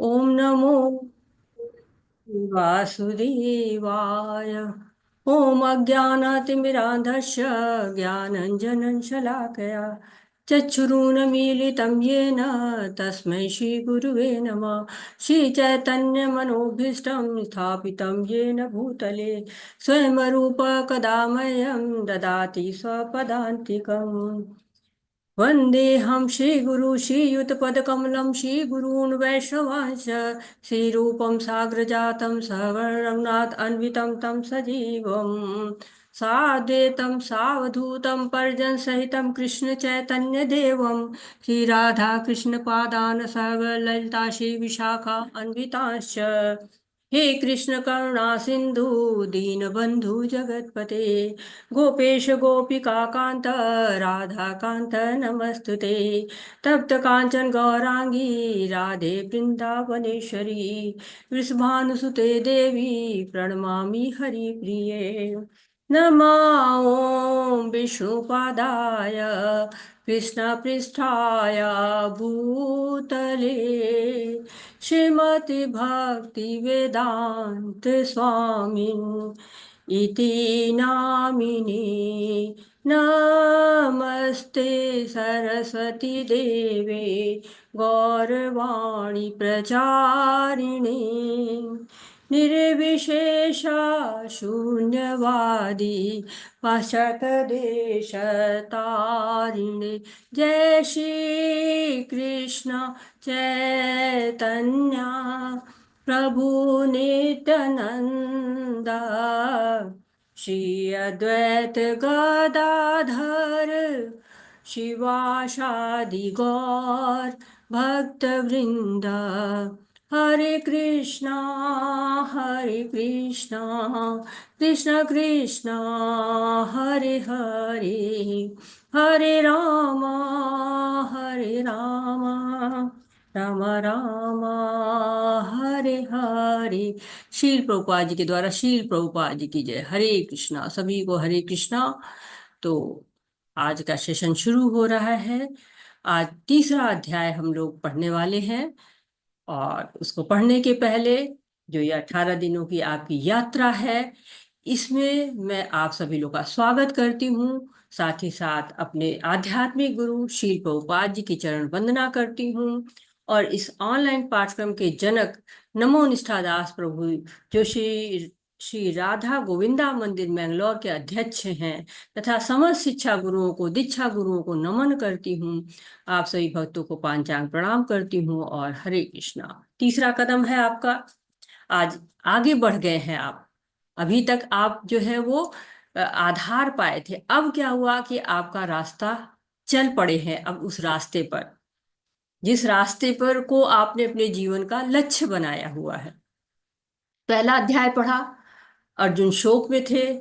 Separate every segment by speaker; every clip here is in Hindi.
Speaker 1: ओम नमो वासुदेवाय। ओम अज्ञानातिमिरान्धस्य ज्ञानञ्जनं शलाकया चक्षुरुन्मीलितं येन तस्मै श्रीगुरुवे नमः। श्रीचैतन्यमनोभीष्टं स्थापितं येन भूतले स्वयं रूप कदा मह्यं ददाति स्वपदान्तिकम्। वन्देऽहं श्रीगुरु श्रीयुतपदकमलं श्रीगुरून् वैष्णवांश्च श्रीरूपं साग्रजातं सवर्णं अन्वितं तं सजीवं साद्वैतं सावधूतं परिजनसहितं कृष्णचैतन्यदेवं श्रीराधाकृष्णपादान् सर्वललिता श्रीविशाखा अन्विताश्च। हे कृष्ण करुणा सिन्धु दीनबन्धु जगत्पते गोपेश गोपिका कांत राधा कांत नमस्तुते। तप्त कांचन गौरांगी राधे वृंदावनेश्वरी वृषभानुसुते देवी प्रणमामि हरिप्रिये। नमः ॐ विष्णुपादाय कृष्णपृष्ठाय भूतले श्रीमति भक्ति वेदांत स्वामिन् इति नामिने। नमस्ते सरस्वती देवे गौरवाणी प्रचारिणे निर्विशेषा शून्यवादी पाश्चात्यदेशतारिणे। जय श्री कृष्ण चैतन्य प्रभु नित्यानंदा श्री अद्वैत गदाधर शिवासादि गौर भक्त वृंदा। हरे कृष्णा कृष्ण कृष्णा हरे हरे हरे राम राम राम हरे हरे। शील प्रभुपाद जी के द्वारा शील प्रभुपाद जी की जय। हरे कृष्णा, सभी को हरे कृष्णा। तो आज का सेशन शुरू हो रहा है। आज तीसरा अध्याय हम लोग पढ़ने वाले हैं और उसको पढ़ने के पहले जो ये 18 दिनों की आपकी यात्रा है, इसमें मैं आप सभी लोग का स्वागत करती हूँ। साथ ही साथ अपने आध्यात्मिक गुरु शील प्रभुपाद जी की चरण वंदना करती हूँ और इस ऑनलाइन पाठ्यक्रम के जनक नमो निष्ठा दास प्रभु जो श्री राधा गोविंदा मंदिर मैंगलोर के अध्यक्ष हैं तथा समस्त शिक्षा गुरुओं को, दीक्षा गुरुओं को नमन करती हूँ। आप सभी भक्तों को पांचांग प्रणाम करती हूँ और हरे कृष्णा। तीसरा कदम है आपका। आज आगे बढ़ गए हैं आप। अभी तक आप जो है वो आधार पाए थे। अब क्या हुआ कि आपका रास्ता चल पड़े हैं अब उस रास्ते पर, जिस रास्ते पर को आपने अपने जीवन का लक्ष्य बनाया हुआ है। पहला अध्याय पढ़ा, अर्जुन शोक में थे,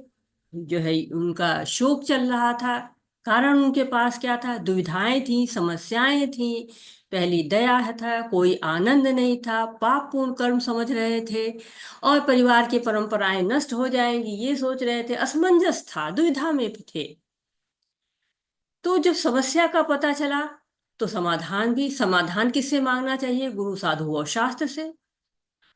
Speaker 1: जो है उनका शोक चल रहा था। कारण उनके पास क्या था? दुविधाएं थी, समस्याएं थी। पहली दया था, कोई आनंद नहीं था, पाप पूर्ण कर्म समझ रहे थे और परिवार की परंपराएं नष्ट हो जाएंगी ये सोच रहे थे। असमंजस था, दुविधा में थे। तो जब समस्या का पता चला तो समाधान किससे मांगना चाहिए? गुरु, साधु और शास्त्र से।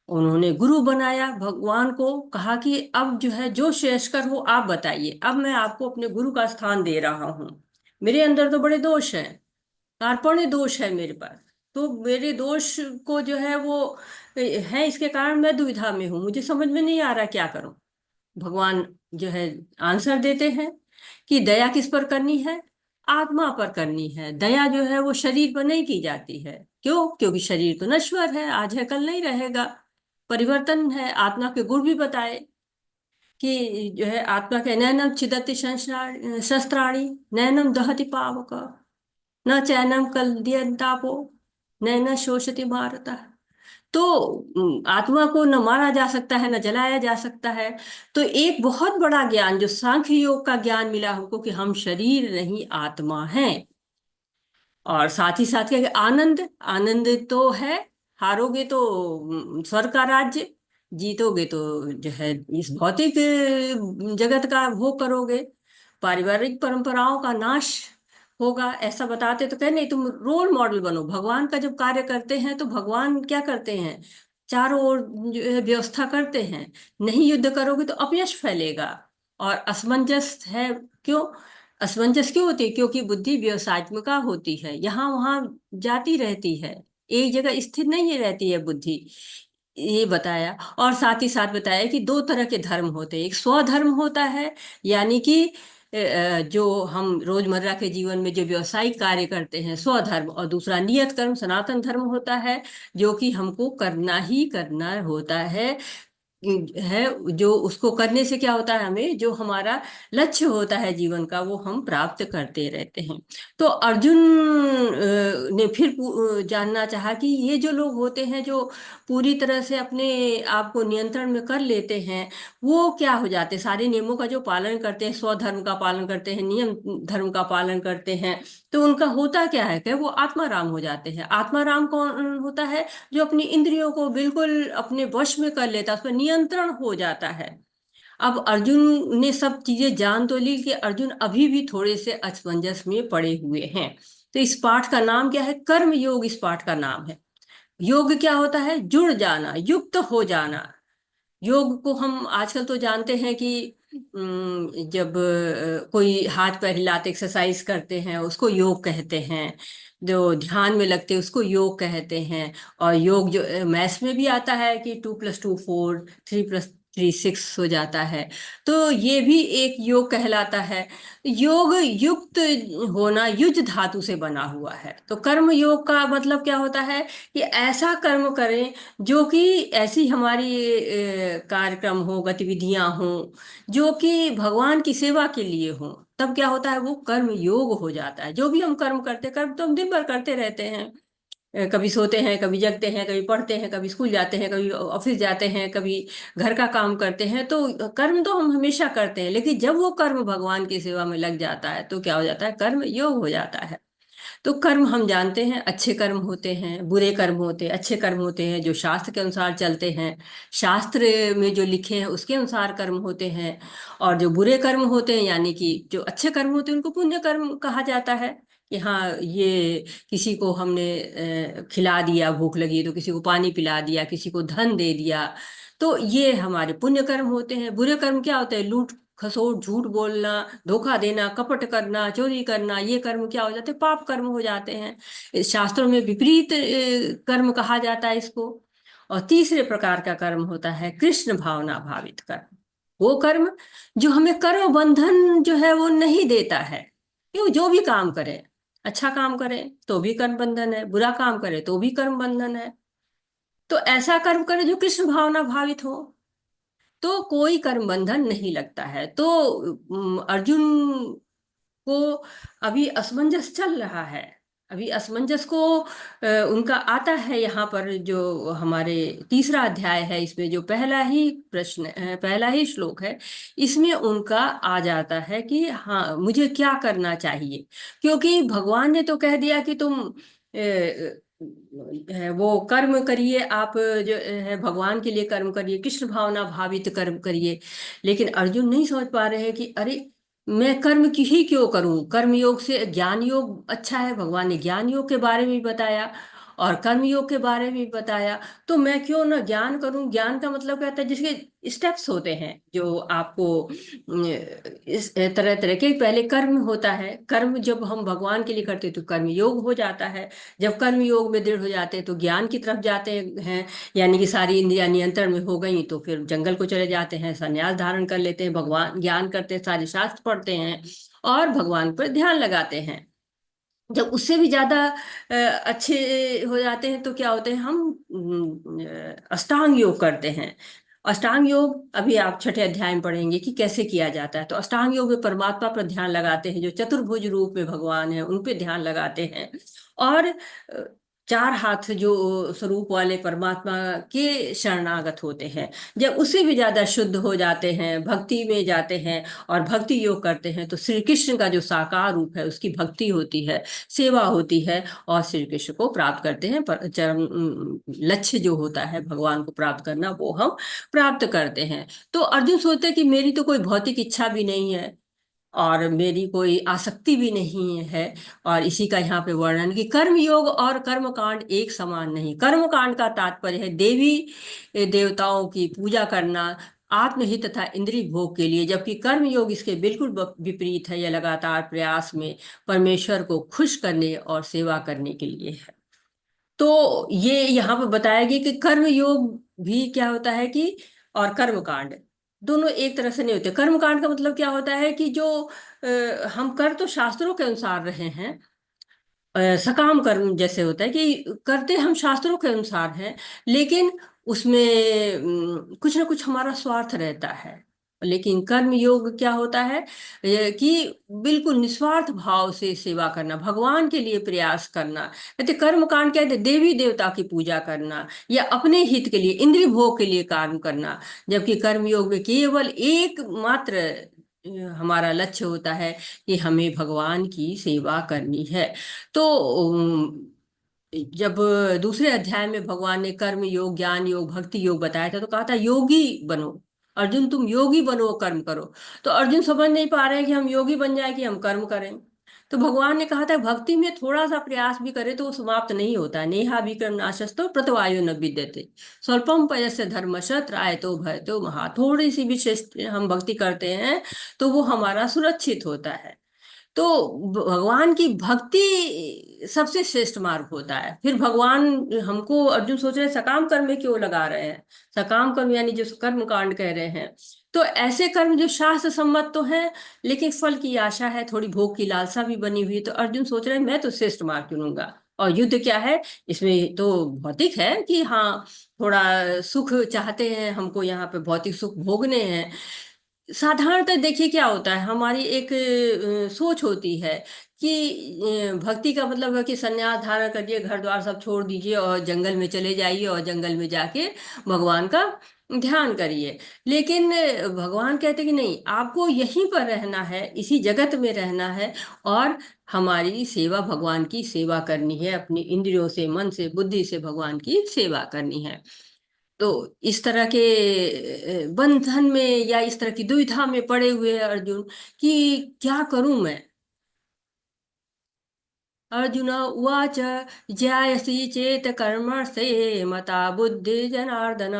Speaker 1: उन्होंने गुरु बनाया, भगवान को कहा कि अब जो है जो श्रेष्ठकर हो आप बताइए, अब मैं आपको अपने गुरु का स्थान दे रहा हूँ। मेरे अंदर तो बड़े दोष हैं, कार्पण्य दोष है मेरे पास। तो मेरे दोष को जो है वो है, इसके कारण मैं दुविधा में हूँ, मुझे समझ में नहीं आ रहा क्या करूं। भगवान जो है आंसर देते हैं कि दया किस पर करनी है? आत्मा पर करनी है। दया जो है वो शरीर पर नहीं की जाती है। क्यों? क्योंकि शरीर तो नश्वर है, आज है कल नहीं रहेगा, परिवर्तन है। आत्मा के गुण भी बताए कि जो है आत्मा के नैनम छिदति शस्त्राणि नैनम दहति पावक न चैनम कलयंतापो नैन शोषति भारत। तो आत्मा को न मारा जा सकता है न जलाया जा सकता है। तो एक बहुत बड़ा ज्ञान जो सांख्य योग का ज्ञान मिला हमको कि हम शरीर नहीं आत्मा हैं। और साथ ही साथ क्या कि आनंद, आनंद तो है, हारोगे तो स्वर्ग का राज्य, जीतोगे तो जो है इस भौतिक जगत का भोग करोगे। पारिवारिक परंपराओं का नाश, होगा, ऐसा बताते तो कहे नहीं, तुम रोल मॉडल बनो। भगवान का जब कार्य करते हैं तो भगवान क्या करते हैं, चारों ओर जो है व्यवस्था करते हैं। नहीं युद्ध करोगे तो अपयश फैलेगा। और असमंजस है, क्यों असमंजस क्यों होती है? क्योंकि बुद्धि व्यवसायत्मिका होती है, यहाँ वहां जाती रहती है, एक जगह स्थिर नहीं रहती है बुद्धि। ये बताया। और साथ ही साथ बताया कि दो तरह के धर्म होते हैं, एक स्वधर्म होता है, यानी कि जो हम रोजमर्रा के जीवन में जो व्यवसायिक कार्य करते हैं स्वधर्म, और दूसरा नियत कर्म सनातन धर्म होता है, जो कि हमको करना ही करना होता है। जो उसको करने से क्या होता है, हमें जो हमारा लक्ष्य होता है जीवन का वो हम प्राप्त करते रहते हैं। तो अर्जुन ने फिर जानना चाहा कि ये जो लोग होते हैं जो पूरी तरह से अपने आप को नियंत्रण में कर लेते हैं, वो क्या हो जाते हैं, सारे नियमों का जो पालन करते हैं, स्वधर्म का पालन करते हैं, नियम धर्म का पालन करते हैं, तो उनका होता क्या है कि वो आत्माराम हो जाते हैं। आत्माराम कौन होता है? जो अपनी इंद्रियों को बिल्कुल अपने वश में कर लेता है, उस पर नियंत्रण हो जाता है। अब अर्जुन ने सब चीजें जान तो ली कि अर्जुन अभी भी थोड़े से असमंजस में पड़े हुए हैं। तो इस पाठ का नाम क्या है? कर्म योग इस पाठ का नाम है। योग क्या होता है? जुड़ जाना, युक्त हो जाना। योग को हम आजकल तो जानते हैं कि जब कोई हाथ पैर हिलाते एक्सरसाइज करते हैं उसको योग कहते हैं, जो ध्यान में लगते हैं उसको योग कहते हैं। और योग जो मैथ्स में भी आता है कि 2+2 4, 3+3 6 हो जाता है। तो ये भी एक योग कहलाता है। योग युक्त होना युज धातु से बना हुआ है। तो कर्म योग का मतलब क्या होता है कि ऐसा कर्म करें जो कि ऐसी हमारी कार्यक्रम हो, गतिविधियां हो जो कि भगवान की सेवा के लिए हो। तब क्या होता है, वो कर्म योग हो जाता है। जो भी हम कर्म करते, कर्म तो हम दिन भर करते रहते हैं। कभी सोते हैं, कभी जगते हैं, कभी पढ़ते हैं, कभी स्कूल जाते हैं, कभी ऑफिस जाते हैं, कभी घर का काम करते हैं। तो कर्म तो हम हमेशा करते हैं, लेकिन जब वो कर्म भगवान की सेवा में लग जाता है तो क्या हो जाता है, कर्म योग हो जाता है। तो कर्म हम जानते हैं, अच्छे कर्म होते हैं, बुरे कर्म होते हैं। अच्छे कर्म होते हैं जो शास्त्र के अनुसार चलते हैं, शास्त्र में जो लिखे हैं उसके अनुसार कर्म होते हैं। और जो बुरे कर्म होते हैं, यानी कि जो अच्छे कर्म होते हैं उनको पुण्य कर्म कहा जाता है। कि हाँ, ये किसी को हमने खिला दिया, भूख लगी तो किसी को पानी पिला दिया, किसी को धन दे दिया, तो ये हमारे पुण्य कर्म होते हैं। बुरे कर्म क्या होते हैं? लूट खसोट, झूठ बोलना, धोखा देना, कपट करना, चोरी करना, ये कर्म क्या हो जाते हैं? पाप कर्म हो जाते हैं। इस शास्त्रों में विपरीत कर्म कहा जाता है इसको। और तीसरे प्रकार का कर्म होता है कृष्ण भावना भावित कर्म। वो कर्म जो हमें कर्म बंधन जो है वो नहीं देता है। क्यों? जो भी काम करें, अच्छा काम करें तो भी कर्म बंधन है, बुरा काम करें तो भी कर्म बंधन है। तो ऐसा कर्म करें जो कृष्ण भावना भावित हो, तो कोई कर्म बंधन नहीं लगता है। तो अर्जुन को अभी असमंजस चल रहा है। अभी असमंजस को उनका आता है यहाँ पर, जो हमारे तीसरा अध्याय है इसमें जो पहला ही प्रश्न पहला ही श्लोक है, इसमें उनका आ जाता है कि हाँ, मुझे क्या करना चाहिए। क्योंकि भगवान ने तो कह दिया कि तुम वो कर्म करिए, आप जो है भगवान के लिए कर्म करिए, कृष्ण भावना भावित कर्म करिए। लेकिन अर्जुन नहीं समझ पा रहे हैं कि अरे, मैं कर्म की ही क्यों करूं? कर्म योग से ज्ञान योग अच्छा है, भगवान ने ज्ञान योग के बारे में भी बताया और कर्म योग के बारे में भी बताया। तो मैं क्यों ना ज्ञान करूं? ज्ञान का मतलब क्या होता है? जिसके स्टेप्स होते हैं जो आपको इस तरह तरह के, पहले कर्म होता है। कर्म जब हम भगवान के लिए करते हैं तो कर्म योग हो जाता है। जब कर्म योग में दृढ़ हो जाते हैं तो ज्ञान की तरफ जाते हैं, यानी कि सारी इंद्रियां नियंत्रण में हो गई तो फिर जंगल को चले जाते हैं, संन्यास धारण कर लेते हैं, भगवान ज्ञान करते हैं, सारे शास्त्र पढ़ते हैं और भगवान पर ध्यान लगाते हैं। जब उससे भी ज्यादा अच्छे हो जाते हैं तो क्या होते हैं, हम अष्टांग योग करते हैं। अष्टांग योग अभी आप छठे अध्याय में पढ़ेंगे कि कैसे किया जाता है। तो अष्टांग योग में परमात्मा पर ध्यान लगाते हैं, जो चतुर्भुज रूप में भगवान है उन पे ध्यान लगाते हैं। और चार हाथ जो स्वरूप वाले परमात्मा के शरणागत होते हैं। जब उससे भी ज्यादा शुद्ध हो जाते हैं, भक्ति में जाते हैं और भक्ति योग करते हैं, तो श्री कृष्ण का जो साकार रूप है उसकी भक्ति होती है, सेवा होती है, और श्री कृष्ण को प्राप्त करते हैं। पर चरम लक्ष्य जो होता है भगवान को प्राप्त करना, वो हम प्राप्त करते हैं। तो अर्जुन सोचते हैं कि मेरी तो कोई भौतिक इच्छा भी नहीं है, और मेरी कोई आसक्ति भी नहीं है। और इसी का यहाँ पे वर्णन कि कर्म योग और कर्म कांड एक समान नहीं। कर्म कांड का तात्पर्य है देवी देवताओं की पूजा करना आत्महित तथा इंद्रिय भोग के लिए, जबकि कर्म योग इसके बिल्कुल विपरीत है। यह लगातार प्रयास में परमेश्वर को खुश करने और सेवा करने के लिए है। तो ये यहाँ पे बताया गया कि कर्म योग भी क्या होता है कि, और कर्म कांड दोनों एक तरह से नहीं होते। कर्म कांड का मतलब क्या होता है कि जो हम कर तो शास्त्रों के अनुसार रहे हैं, सकाम कर्म जैसे होता है कि करते हम शास्त्रों के अनुसार हैं, लेकिन उसमें कुछ ना कुछ हमारा स्वार्थ रहता है। लेकिन कर्म योग क्या होता है, कि बिल्कुल निस्वार्थ भाव से सेवा करना, भगवान के लिए प्रयास करना। कहते कर्म कांड कहते देवी देवता की पूजा करना या अपने हित के लिए इंद्रिय भोग के लिए काम करना, जबकि कर्म योग में केवल एकमात्र हमारा लक्ष्य होता है कि हमें भगवान की सेवा करनी है। तो जब दूसरे अध्याय में भगवान ने कर्म योग, ज्ञान योग, भक्ति योग बताया था, तो कहा था योगी बनो अर्जुन, तुम योगी बनो, कर्म करो। तो अर्जुन समझ नहीं पा रहे हैं कि हम योगी बन जाए कि हम कर्म करें। तो भगवान ने कहा था भक्ति में थोड़ा सा प्रयास भी करे तो वो समाप्त नहीं होता है। नेहा विक्रम नाशस्तो प्रतवायो न विद्यते स्वल्पम पयस्य धर्मश त्रायतो भयतो महा। थोड़ी सी भी श्रेष्ठ हम भक्ति करते हैं तो वो हमारा सुरक्षित होता है। तो भगवान की भक्ति सबसे श्रेष्ठ मार्ग होता है। फिर भगवान हमको, अर्जुन सोच रहे हैं सकाम कर्म में क्यों लगा रहे हैं, सकाम कर्म यानी जो कर्म कांड कह रहे हैं, तो ऐसे कर्म जो शास्त्र सम्मत तो है लेकिन फल की आशा है, थोड़ी भोग की लालसा भी बनी हुई है। तो अर्जुन सोच रहे हैं मैं तो श्रेष्ठ मार्ग चुनूंगा। और युद्ध क्या है, इसमें तो भौतिक है कि हाँ थोड़ा सुख चाहते हैं, हमको यहाँ पे भौतिक सुख भोगने हैं। साधारणतः देखिए क्या होता है, हमारी एक सोच होती है कि भक्ति का मतलब है कि संन्यास धारण करिए, घर द्वार सब छोड़ दीजिए और जंगल में चले जाइए और जंगल में जाके भगवान का ध्यान करिए। लेकिन भगवान कहते हैं कि नहीं, आपको यहीं पर रहना है, इसी जगत में रहना है और हमारी सेवा, भगवान की सेवा करनी है, अपनी इंद्रियों से, मन से, बुद्धि से भगवान की सेवा करनी है। तो इस तरह के बंधन में या इस तरह की दुविधा में पड़े हुए हैं अर्जुन कि क्या करूं मैं। अर्जुन उवाच ज्यायसि चेत कर्मणस्ते मता बुद्धि जनार्दन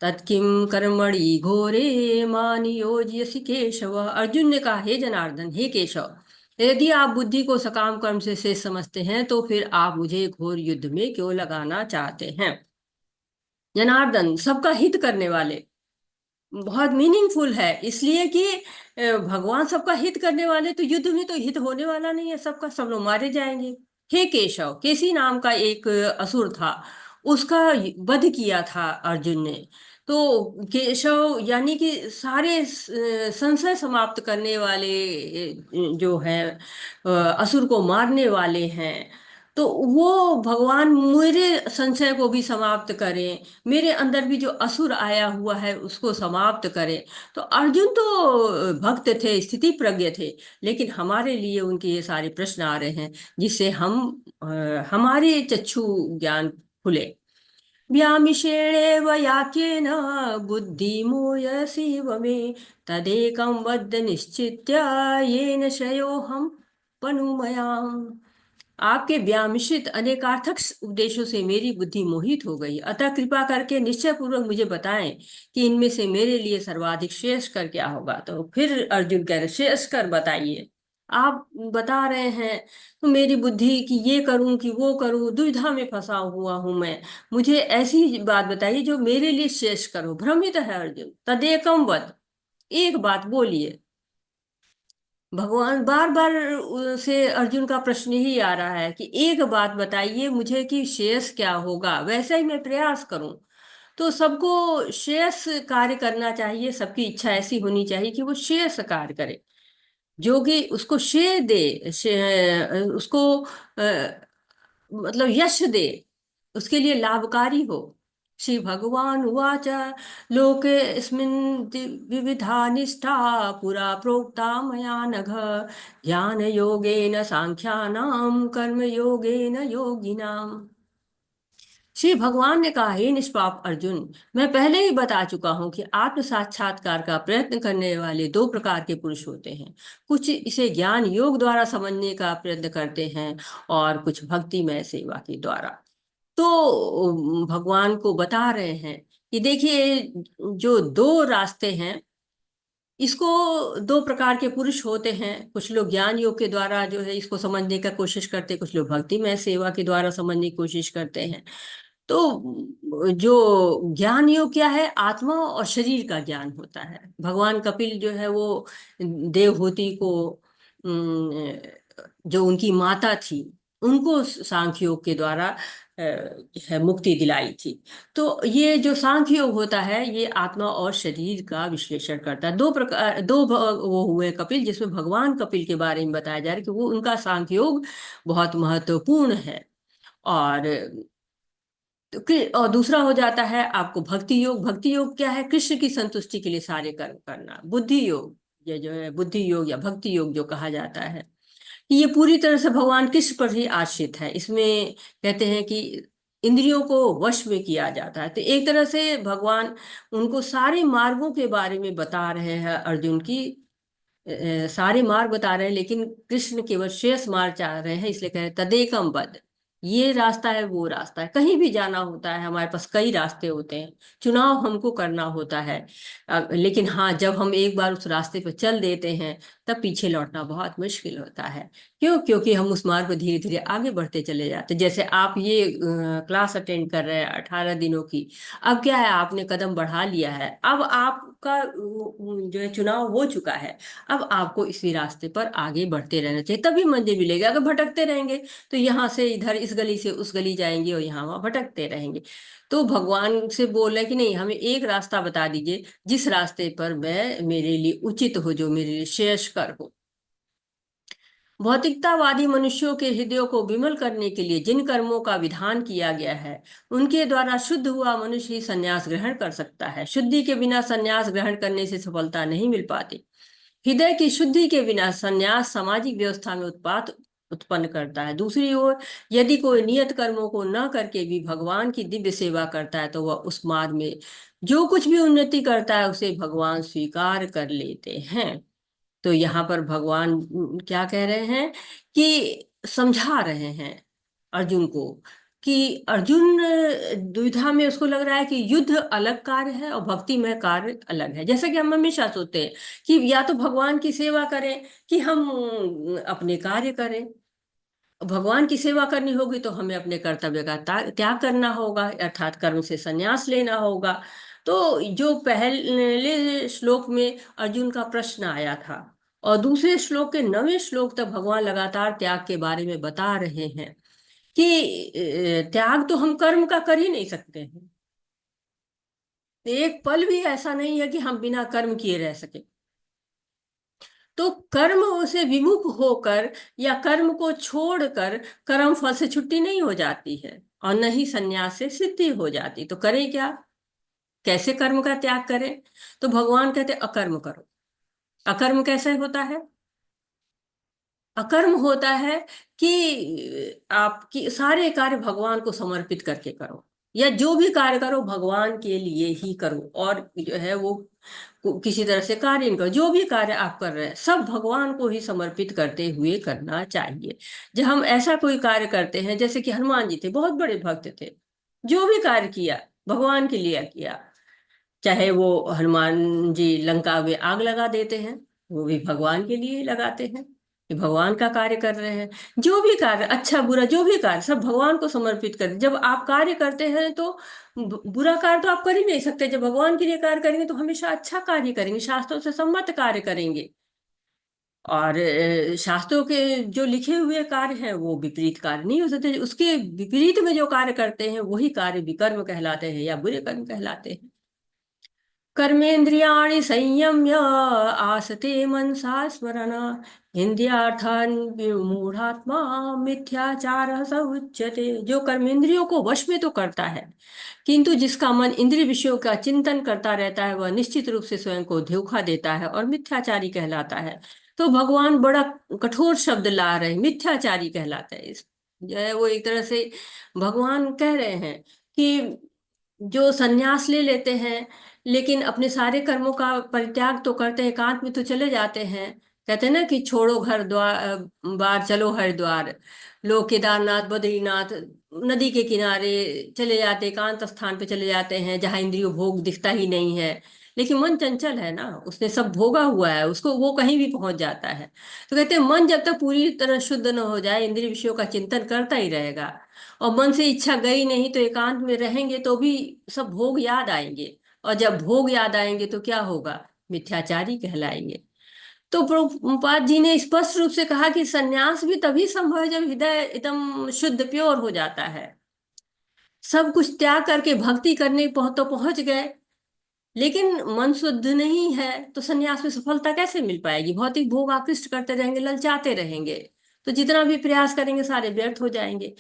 Speaker 1: तत्किं कर्मणि घोरे मां नियोजयसि केशव। अर्जुन ने कहा हे जनार्दन, हे केशव, यदि आप बुद्धि को सकाम कर्म से शेष समझते हैं तो फिर आप मुझे घोर युद्ध में क्यों लगाना चाहते हैं। जनार्दन सबका हित करने वाले, बहुत मीनिंगफुल है, इसलिए कि भगवान सबका हित करने वाले, तो युद्ध में तो हित होने वाला नहीं है, सबका सब लोग मारे जाएंगे। हे केशव, केसी नाम का एक असुर था, उसका वध किया था अर्जुन ने। तो केशव यानी कि सारे संशय समाप्त करने वाले जो है असुर को मारने वाले हैं। तो वो भगवान मेरे संशय को भी समाप्त करें, मेरे अंदर भी जो असुर आया हुआ है उसको समाप्त करें। तो अर्जुन तो भक्त थे, स्थिति प्रज्ञ थे, लेकिन हमारे लिए उनके ये सारे प्रश्न आ रहे हैं जिससे हमारे चक्षु ज्ञान खुले। व्यामिषेणेव याकेन बुद्धिमूयसीव मे तदेकं वद निश्चित्य येन श्रेयोऽहं पनुमयाम्। आपके व्यामिश्रित अनेकार्थक उपदेशों से मेरी बुद्धि मोहित हो गई, अतः कृपा करके निश्चय पूर्वक मुझे बताएं कि इनमें से मेरे लिए सर्वाधिक श्रेयस्कर क्या होगा। तो फिर अर्जुन कह रहे श्रेयस्कर बताइए, आप बता रहे हैं तो मेरी बुद्धि कि ये करूं कि वो करूं, दुविधा में फंसा हुआ हूं मैं, मुझे ऐसी बात बताइए जो मेरे लिए श्रेयस्कर हो। भ्रमित है अर्जुन, तदेकम वद, एक बात बोलिए। भगवान बार बार से अर्जुन का प्रश्न ही आ रहा है कि एक बात बताइए मुझे कि श्रेयस क्या होगा, वैसा ही मैं प्रयास करूं। तो सबको श्रेयस कार्य करना चाहिए, सबकी इच्छा ऐसी होनी चाहिए कि वो श्रेयस कार्य करे, जो कि उसको श्रेय दे, उसको मतलब यश दे, उसके लिए लाभकारी हो। श्री भगवान उवाच लोकेऽस्मिन् विविधा निष्ठा पुरा प्रोक्ता मया नघ ज्ञानयोगेन सांख्यानां कर्मयोगेन योगिनाम्। श्री भगवान ने कहा, हे निष्पाप अर्जुन, मैं पहले ही बता चुका हूं कि आत्म साक्षात्कार का प्रयत्न करने वाले दो प्रकार के पुरुष होते हैं। कुछ इसे ज्ञान योग द्वारा समझने का प्रयत्न करते हैं और कुछ भक्तिमय सेवा के द्वारा। तो भगवान को बता रहे हैं कि देखिए, जो दो रास्ते हैं, इसको दो प्रकार के पुरुष होते हैं। कुछ लोग ज्ञान योग के द्वारा जो है इसको समझने का कोशिश करते हैं, कुछ लोग भक्तिमय सेवा के द्वारा समझने की कोशिश करते हैं। तो जो ज्ञान योग क्या है, आत्मा और शरीर का ज्ञान होता है। भगवान कपिल जो है वो देवहूति को, जो उनकी माता थी, उनको सांख्य योग के द्वारा है मुक्ति दिलाई थी। तो ये जो सांख्य योग होता है, ये आत्मा और शरीर का विश्लेषण करता है। दो प्रकार, वो हुए कपिल, जिसमें भगवान कपिल के बारे में बताया जा रहा है कि वो उनका सांख्य योग बहुत महत्वपूर्ण है। और और दूसरा हो जाता है आपको भक्ति योग। भक्ति योग क्या है, कृष्ण की संतुष्टि के लिए सारे कर्म करना। बुद्धि योग, ये जो है बुद्धि योग या भक्ति योग जो कहा जाता है, कि ये पूरी तरह से भगवान कृष्ण पर ही आश्रित है। इसमें कहते हैं कि इंद्रियों को वश में किया जाता है। तो एक तरह से भगवान उनको सारे मार्गों के बारे में बता रहे हैं, अर्जुन की सारे मार्ग बता रहे हैं, लेकिन कृष्ण केवल श्रेष्ठ मार्ग चाह रहे हैं, इसलिए कह रहे हैं, तदेकम वद। ये रास्ता है, वो रास्ता है। कहीं भी जाना होता है, हमारे पास कई रास्ते होते हैं, चुनाव हमको करना होता है। लेकिन हाँ, जब हम एक बार उस रास्ते पर चल देते हैं, तब पीछे लौटना बहुत मुश्किल होता है। क्यों? क्योंकि हम उस मार्ग पर धीरे धीरे आगे बढ़ते चले जाते हैं। जैसे आप ये क्लास अटेंड कर रहे हैं 18 दिनों की, अब क्या है, आपने कदम बढ़ा लिया है, अब आपका जो है चुनाव हो चुका है। अब आपको इसी रास्ते पर आगे बढ़ते रहना चाहिए, तभी मंजिल मिलेगी। अगर भटकते रहेंगे तो यहाँ से इधर, इस गली से उस गली जाएंगे और यहाँ वहाँ भटकते रहेंगे। तो भगवान से बोल रहे हैं कि नहीं, हमें एक रास्ता बता दीजिए, जिस रास्ते पर मैं, मेरे लिए उचित हो, जो मेरे लिए श्रेयस्कर हो। भौतिकतावादी मनुष्यों के हृदयों को विमल करने के लिए जिन कर्मों का विधान किया गया है, उनके द्वारा शुद्ध हुआ मनुष्य ही संन्यास ग्रहण कर सकता है। शुद्धि के बिना संन्यास ग्रहण करने से सफलता नहीं मिल पाती। हृदय की शुद्धि के बिना संन्यास सामाजिक व्यवस्था में उत्पात उत्पन्न करता है। दूसरी ओर, यदि कोई नियत कर्मों को न करके भी भगवान की दिव्य सेवा करता है, तो वह उस मार्ग में जो कुछ भी उन्नति करता है, उसे भगवान स्वीकार कर लेते हैं। तो यहाँ पर भगवान क्या कह रहे हैं कि समझा रहे हैं अर्जुन को, कि अर्जुन दुविधा में, उसको लग रहा है कि युद्ध अलग कार्य है और भक्तिमय कार्य अलग है। जैसा कि हम हमेशा सोचते हैं कि या तो भगवान की सेवा करें कि हम अपने कार्य करें। भगवान की सेवा करनी होगी तो हमें अपने कर्तव्य का त्याग करना होगा, अर्थात कर्म से संन्यास लेना होगा। तो जो पहले श्लोक में अर्जुन का प्रश्न आया था, और दूसरे श्लोक के 9वें श्लोक तक भगवान लगातार त्याग के बारे में बता रहे हैं कि त्याग तो हम कर्म का कर ही नहीं सकते हैं। एक पल भी ऐसा नहीं है कि हम बिना कर्म किए रह सके। तो कर्म से विमुख होकर या कर्म को छोड़कर कर्म फल से छुट्टी नहीं हो जाती है, और न ही संन्यास से सिद्धि हो जाती। तो करें क्या, कैसे कर्म का त्याग करें? तो भगवान कहते अकर्म करो। अकर्म कैसे होता है? अकर्म होता है कि आपकी सारे कार्य भगवान को समर्पित करके करो, या जो भी कार्य करो भगवान के लिए ही करो, और जो है वो किसी तरह से कार्य नहीं करो। जो भी कार्य आप कर रहे हैं, सब भगवान को ही समर्पित करते हुए करना चाहिए। जब हम ऐसा कोई कार्य करते हैं, जैसे कि हनुमान जी थे, बहुत बड़े भक्त थे, जो भी कार्य किया भगवान के लिए किया। चाहे वो हनुमान जी लंका में आग लगा देते हैं, वो भी भगवान के लिए लगाते हैं, कि भगवान का कार्य कर रहे हैं। जो भी कार्य, अच्छा बुरा जो भी कार्य, सब भगवान को समर्पित कर। जब आप कार्य करते हैं तो बुरा कार्य तो आप कर ही नहीं सकते। जब भगवान के लिए कार्य करेंगे तो हमेशा अच्छा कार्य करेंगे, शास्त्रों से सम्मत कार्य करेंगे। और शास्त्रों के जो लिखे हुए कार्य हैं वो विपरीत कार्य नहीं हो सकते। उसके विपरीत में जो कार्य करते हैं वही कार्य विकर्म कहलाते हैं या बुरे कर्म कहलाते हैं। कर्मेन्द्रियाणि संयम्य आसते मनसा स्मरण इंद्रियार्थान विमूढ़ात्मा मिथ्याचार स उच्यते। जो कर्मेंद्रियों को वश में तो करता है, किंतु जिसका मन इंद्रिय विषयों का चिंतन करता रहता है, वह निश्चित रूप से स्वयं को धोखा देता है और मिथ्याचारी कहलाता है। तो भगवान बड़ा कठोर शब्द ला रहे हैं, मिथ्याचारी कहलाता है। इस जो है वो एक तरह से भगवान कह रहे हैं कि जो संन्यास ले लेते हैं लेकिन अपने सारे कर्मों का परित्याग तो करते हैं, एकांत में तो चले जाते हैं। कहते हैं ना कि छोड़ो घर द्वार बार चलो हरिद्वार। लोग केदारनाथ बद्रीनाथ नदी के किनारे चले जाते, एकांत स्थान पे चले जाते हैं जहाँ इंद्रियों भोग दिखता ही नहीं है। लेकिन मन चंचल है ना, उसने सब भोगा हुआ है, उसको वो कहीं भी पहुंच जाता है। तो कहते हैं मन जब तक पूरी तरह शुद्ध न हो जाए इंद्रिय विषयों का चिंतन करता ही रहेगा। और मन से इच्छा गई नहीं तो एकांत में रहेंगे तो भी सब भोग याद आएंगे। और जब भोग याद आएंगे तो क्या होगा? मिथ्याचारी कहलाएंगे। तो प्रभुपाद जी ने स्पष्ट रूप से कहा कि सन्यास भी तभी संभव है जब हृदय एकदम शुद्ध प्योर हो जाता है। सब कुछ त्याग करके भक्ति करने तो पहुंच गए, लेकिन मन शुद्ध नहीं है तो सन्यास में सफलता कैसे मिल पाएगी? भौतिक भोग आकृष्ट करते रहेंगे, ललचाते रहेंगे, तो जितना भी प्रयास करेंगे सारे व्यर्थ हो जाएंगे।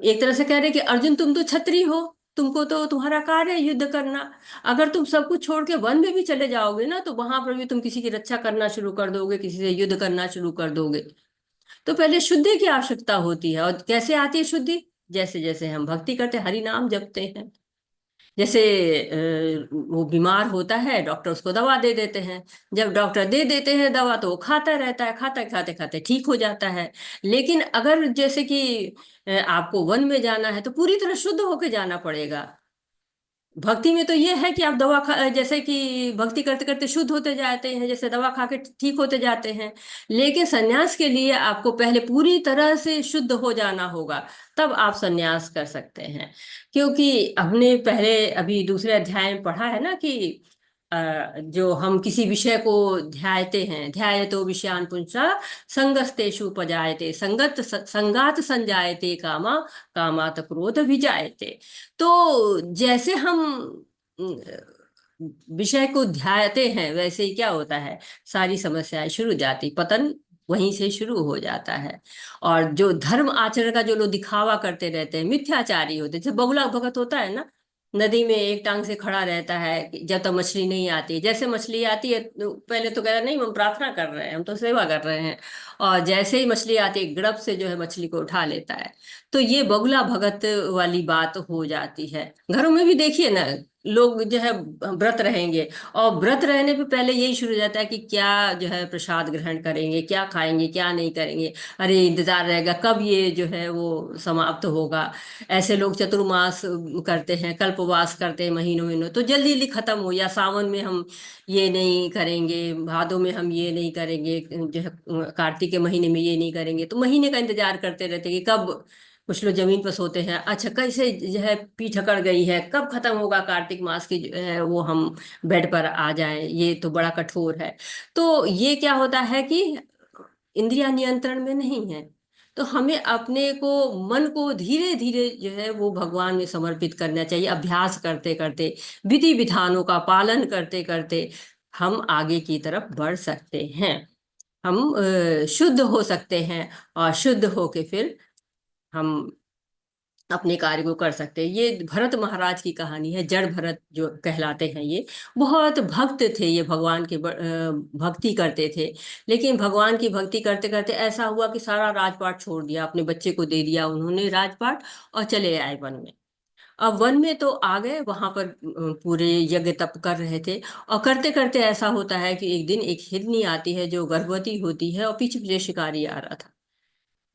Speaker 1: एक तरह से कह रहे कि अर्जुन तुम तो क्षत्रिय हो, तुमको तो तुम्हारा कार्य है युद्ध करना। अगर तुम सब कुछ छोड़ के वन में भी चले जाओगे ना तो वहां पर भी तुम किसी की रक्षा करना शुरू कर दोगे, किसी से युद्ध करना शुरू कर दोगे। तो पहले शुद्धि की आवश्यकता होती है। और कैसे आती है शुद्धि? जैसे जैसे हम भक्ति करते, हरि नाम जपते हैं। जैसे वो बीमार होता है, डॉक्टर उसको दवा दे देते हैं। जब डॉक्टर दे देते हैं दवा तो वो खाता रहता है, खाता खाते खाते ठीक हो जाता है। लेकिन अगर जैसे कि आपको वन में जाना है तो पूरी तरह शुद्ध होके जाना पड़ेगा। भक्ति में तो ये है कि आप दवा खा, जैसे कि भक्ति करते करते शुद्ध होते जाते हैं, जैसे दवा खा के ठीक होते जाते हैं। लेकिन सन्यास के लिए आपको पहले पूरी तरह से शुद्ध हो जाना होगा, तब आप सन्यास कर सकते हैं। क्योंकि हमने पहले अभी दूसरे अध्याय में पढ़ा है ना कि जो हम किसी विषय को ध्यायते हैं, ध्यायतो विषयान पुंसा संगस्तेषु उपजायते संगत संगात संजायते कामा कामात क्रोध विजायते। तो जैसे हम विषय को ध्याते हैं वैसे ही क्या होता है, सारी समस्याएं शुरू हो जाती, पतन वहीं से शुरू हो जाता है। और जो धर्म आचरण का जो लोग दिखावा करते रहते हैं, मिथ्याचारी होते हैं, जैसे बगुला भगत होता है ना, नदी में एक टांग से खड़ा रहता है कि जब तक मछली नहीं आती। जैसे मछली आती है तो पहले तो कह रहा नहीं हम प्रार्थना कर रहे हैं, हम तो सेवा कर रहे हैं। और जैसे ही मछली आती है गड़प से जो है मछली को उठा लेता है। तो ये बगुला भगत वाली बात हो जाती है। घरों में भी देखिए ना, लोग जो है व्रत रहेंगे, और व्रत रहने पे पहले यही शुरू हो जाता है कि क्या जो है प्रसाद ग्रहण करेंगे, क्या खाएंगे क्या नहीं करेंगे। अरे इंतजार रहेगा कब ये जो है वो समाप्त होगा। ऐसे लोग चतुर्मास करते हैं, कल्पवास करते हैं महीनों महीनों, तो जल्दी जल्दी खत्म हो। या सावन में हम ये नहीं करेंगे, भादों में हम ये नहीं करेंगे, जो है कार्तिक के महीने में ये नहीं करेंगे, तो महीने का इंतजार करते रहते हैं कि कब। कुछ लोग जमीन पर सोते हैं, अच्छा कैसे जो है पीठ अकड़ गई है, कब खत्म होगा कार्तिक मास की जो है वो हम बेड पर आ जाएं, ये तो बड़ा कठोर है। तो ये क्या होता है कि इंद्रिया नियंत्रण में नहीं है। तो हमें अपने को, मन को धीरे धीरे जो है वो भगवान में समर्पित करना चाहिए। अभ्यास करते करते, विधि विधानों का पालन करते करते हम आगे की तरफ बढ़ सकते हैं। हम शुद्ध हो सकते हैं, और शुद्ध होके फिर हम अपने कार्य को कर सकते हैं। ये भरत महाराज की कहानी है, जड़ भरत जो कहलाते हैं। ये बहुत भक्त थे, ये भगवान के भक्ति करते थे। लेकिन भगवान की भक्ति करते करते ऐसा हुआ कि सारा राजपाट छोड़ दिया, अपने बच्चे को दे दिया उन्होंने राजपाट, और चले आए वन में। अब वन में तो आ गए, वहां पर पूरे यज्ञ तप कर रहे थे। और करते करते ऐसा होता है कि एक दिन एक हिरनी आती है जो गर्भवती होती है, और पीछे पीछे शिकारी आ रहा था।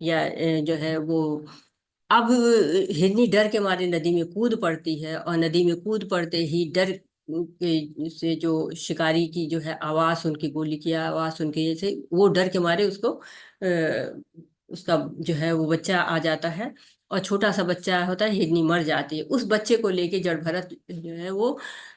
Speaker 1: या जो है वो, अब हिरनी डर के मारे नदी में कूद पड़ती है, और नदी में कूद पड़ते ही डर के से जो शिकारी की जो है आवाज सुन के, गोली की आवाज सुन के, जैसे वो डर के मारे उसको उसका जो है वो बच्चा आ जाता है। और छोटा सा बच्चा होता है, हिरनी मर जाती है। उस बच्चे को लेके जड़ भरत जो है वो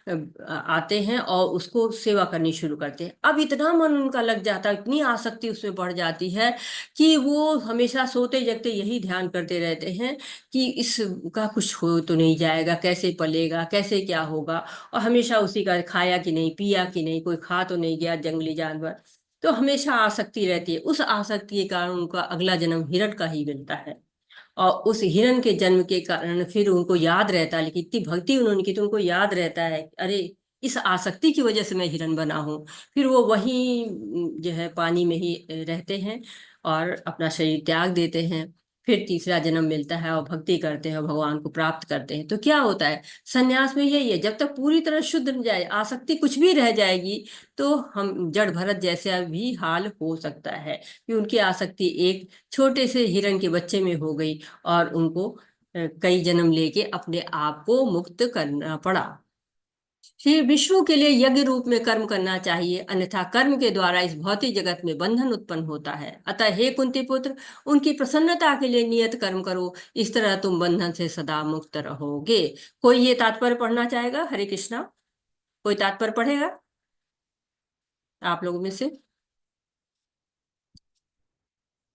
Speaker 1: आते हैं और उसको सेवा करनी शुरू करते हैं। अब इतना मन उनका लग जाता है, इतनी आसक्ति उसमें बढ़ जाती है कि वो हमेशा सोते जगते यही ध्यान करते रहते हैं कि इसका कुछ हो तो नहीं जाएगा, कैसे पलेगा, कैसे क्या होगा। और हमेशा उसी का, खाया कि नहीं, पिया कि नहीं, कोई खा तो नहीं गया जंगली जानवर। तो हमेशा आसक्ति रहती है। उस आसक्ति के कारण उनका अगला जन्म हिरण का ही मिलता है। और उस हिरण के जन्म के कारण फिर उनको याद रहता है, लेकिन इतनी भक्ति उन्होंने की तो उनको याद रहता है, अरे इस आसक्ति की वजह से मैं हिरण बना हूँ। फिर वो वहीं जो है पानी में ही रहते हैं और अपना शरीर त्याग देते हैं। फिर तीसरा जन्म मिलता है और भक्ति करते हैं और भगवान को प्राप्त करते हैं। तो क्या होता है सन्यास में, यही है, जब तक पूरी तरह शुद्ध न जाए, आसक्ति कुछ भी रह जाएगी तो हम जड़ भरत जैसा भी हाल हो सकता है कि उनकी आसक्ति एक छोटे से हिरण के बच्चे में हो गई और उनको कई जन्म लेके अपने आप को मुक्त करना पड़ा। श्री विष्णु के लिए यज्ञ रूप में कर्म करना चाहिए, अन्यथा कर्म के द्वारा इस भौतिक जगत में बंधन उत्पन्न होता है। अतः हे कुंती पुत्र, उनकी प्रसन्नता के लिए नियत कर्म करो, इस तरह तुम बंधन से सदा मुक्त रहोगे। कोई ये तात्पर्य पढ़ना चाहेगा? हरे कृष्णा, कोई तात्पर्य पढ़ेगा आप लोगों में से?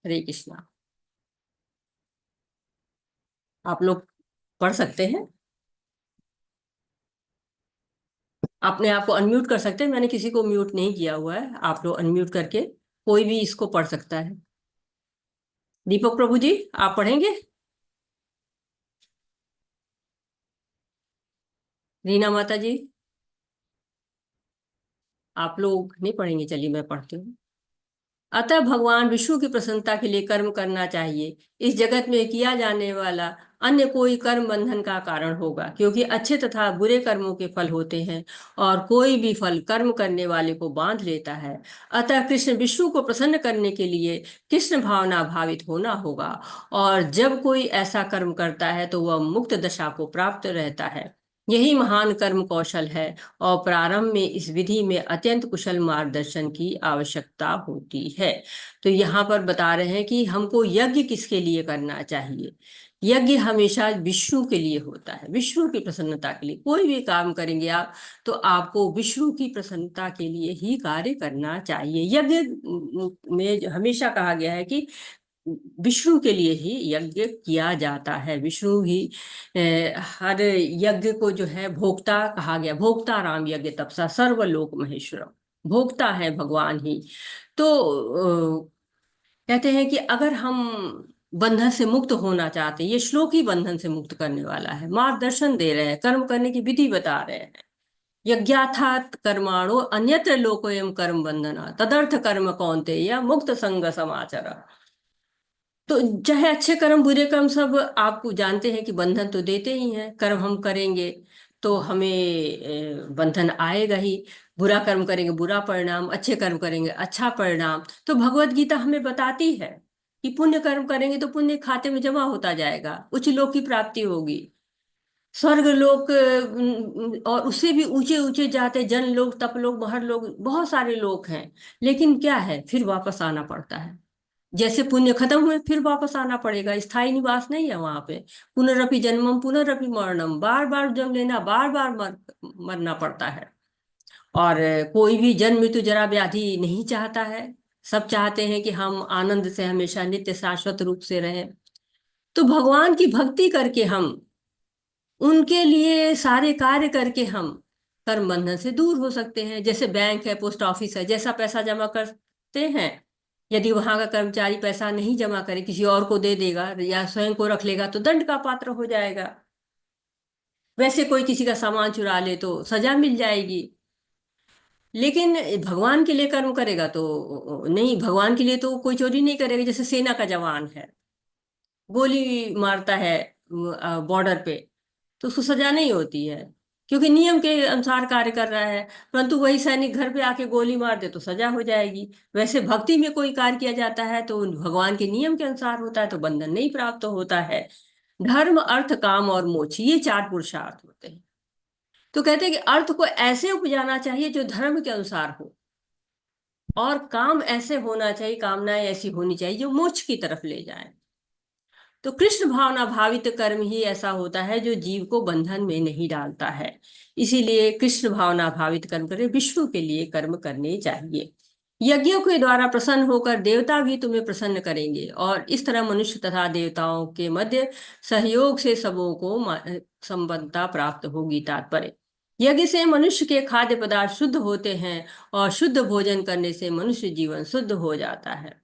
Speaker 1: हरे कृष्णा, आप लोग पढ़ सकते हैं, अपने आप को अनम्यूट कर सकते हैं, मैंने किसी को म्यूट नहीं किया हुआ है, आप लोग अनम्यूट करके कोई भी इसको पढ़ सकता है। दीपक प्रभु जी, आप पढ़ेंगे? रीना माता जी, आप लोग नहीं पढ़ेंगे, चलिए मैं पढ़ती हूँ। अतः भगवान विष्णु की प्रसन्नता के लिए कर्म करना चाहिए। इस जगत में किया जाने वाला अन्य कोई कर्म बंधन का कारण होगा, क्योंकि अच्छे तथा बुरे कर्मों के फल होते हैं और कोई भी फल कर्म करने वाले को बांध लेता है। अतः कृष्ण विष्णु को प्रसन्न करने के लिए कृष्ण भावना भावित होना होगा, और जब कोई ऐसा कर्म करता है तो वह मुक्त दशा को प्राप्त रहता है। यही महान कर्म कौशल है, और प्रारंभ में इस विधि में अत्यंत कुशल मार्गदर्शन की आवश्यकता होती है। तो यहाँ पर बता रहे हैं कि हमको यज्ञ किसके लिए करना चाहिए। यज्ञ हमेशा विष्णु के लिए होता है, विष्णु की प्रसन्नता के लिए। कोई भी काम करेंगे आप तो आपको विष्णु की प्रसन्नता के लिए ही कार्य करना चाहिए। यज्ञ में हमेशा कहा गया है कि विष्णु के लिए ही यज्ञ किया जाता है। विष्णु ही हर यज्ञ को जो है भोक्ता कहा गया, भोक्ता राम यज्ञ तपसा सर्वलोक महेश्वरम, भोक्ता है भगवान ही। तो कहते हैं कि अगर हम बंधन से मुक्त होना चाहते हैं, ये श्लोक ही बंधन से मुक्त करने वाला है, मार्गदर्शन दे रहे हैं, कर्म करने की विधि बता रहे हैं। यज्ञार्थात कर्माणो अन्यत्र लोकोयम कर्म बंधना तदर्थ कर्म कौन्तेय मुक्त संग समाचर। तो चाहे अच्छे कर्म बुरे कर्म सब आपको जानते हैं कि बंधन तो देते ही हैं। कर्म हम करेंगे तो हमें बंधन आएगा ही। बुरा कर्म करेंगे बुरा परिणाम, अच्छे कर्म करेंगे अच्छा परिणाम। तो भगवत गीता हमें बताती है कि पुण्य कर्म करेंगे तो पुण्य खाते में जमा होता जाएगा, उच्च लोक की प्राप्ति होगी, स्वर्ग लोक, और उससे भी ऊंचे ऊंचे जाते, जन लोग, तप लोग, महर लोग, बहुत सारे लोग हैं। लेकिन क्या है, फिर वापस आना पड़ता है। जैसे पुण्य खत्म हुए फिर वापस आना पड़ेगा, स्थायी निवास नहीं है वहां पे। पुनरपि जन्मम पुनरपि मरणम, बार बार जन्म लेना, बार बार मरना पड़ता है। और कोई भी जन्म मृत्यु जरा व्याधि नहीं चाहता है। सब चाहते हैं कि हम आनंद से हमेशा नित्य शाश्वत रूप से रहें। तो भगवान की भक्ति करके हम, उनके लिए सारे कार्य करके हम कर्म बंधन से दूर हो सकते हैं। जैसे बैंक है, पोस्ट ऑफिस है, जैसा पैसा जमा करते हैं, यदि वहां का कर्मचारी पैसा नहीं जमा करे, किसी और को दे देगा या स्वयं को रख लेगा तो दंड का पात्र हो जाएगा। वैसे कोई किसी का सामान चुरा ले तो सजा मिल जाएगी। लेकिन भगवान के लिए कर्म करेगा तो नहीं, भगवान के लिए तो कोई चोरी नहीं करेगा। जैसे सेना का जवान है, गोली मारता है बॉर्डर पे, तो उसको सजा नहीं होती है, क्योंकि नियम के अनुसार कार्य कर रहा है। परंतु वही सैनिक घर पे आके गोली मार दे तो सजा हो जाएगी। वैसे भक्ति में कोई कार्य किया जाता है तो भगवान के नियम के अनुसार होता है, तो बंधन नहीं प्राप्त होता है। धर्म अर्थ काम और मोक्ष, ये चार पुरुषार्थ होते हैं। तो कहते हैं कि अर्थ को ऐसे उपजाना चाहिए जो धर्म के अनुसार हो, और काम ऐसे होना चाहिए, कामनाएं ऐसी होनी चाहिए जो मोक्ष की तरफ ले जाए। तो कृष्ण भावना भावित कर्म ही ऐसा होता है जो जीव को बंधन में नहीं डालता है। इसीलिए कृष्ण भावना भावित कर्म करें, विष्णु के लिए कर्म करने चाहिए। यज्ञों के द्वारा प्रसन्न होकर देवता भी तुम्हें प्रसन्न करेंगे, और इस तरह मनुष्य तथा देवताओं के मध्य सहयोग से सबों को संबद्धता प्राप्त होगी। तात्पर्य, यज्ञ से मनुष्य के खाद्य पदार्थ शुद्ध होते हैं, और शुद्ध भोजन करने से मनुष्य जीवन शुद्ध हो जाता है।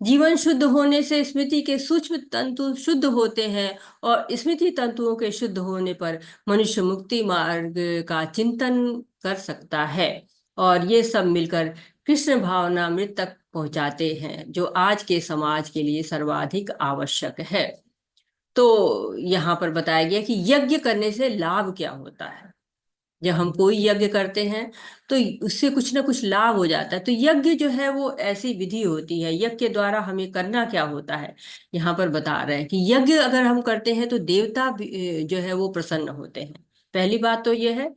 Speaker 1: जीवन शुद्ध होने से स्मृति के सूक्ष्म तंतु शुद्ध होते हैं, और स्मृति तंतुओं के शुद्ध होने पर मनुष्य मुक्ति मार्ग का चिंतन कर सकता है। और ये सब मिलकर कृष्ण भावनामृत तक पहुंचाते हैं, जो आज के समाज के लिए सर्वाधिक आवश्यक है। तो यहाँ पर बताया गया कि यज्ञ करने से लाभ क्या होता है। जब हम कोई यज्ञ करते हैं तो उससे कुछ ना कुछ लाभ हो जाता है। तो यज्ञ जो है वो ऐसी विधि होती है, यज्ञ के द्वारा हमें करना क्या होता है, यहाँ पर बता रहे हैं कि यज्ञ अगर हम करते हैं तो देवता जो है वो प्रसन्न होते हैं। पहली बात तो ये है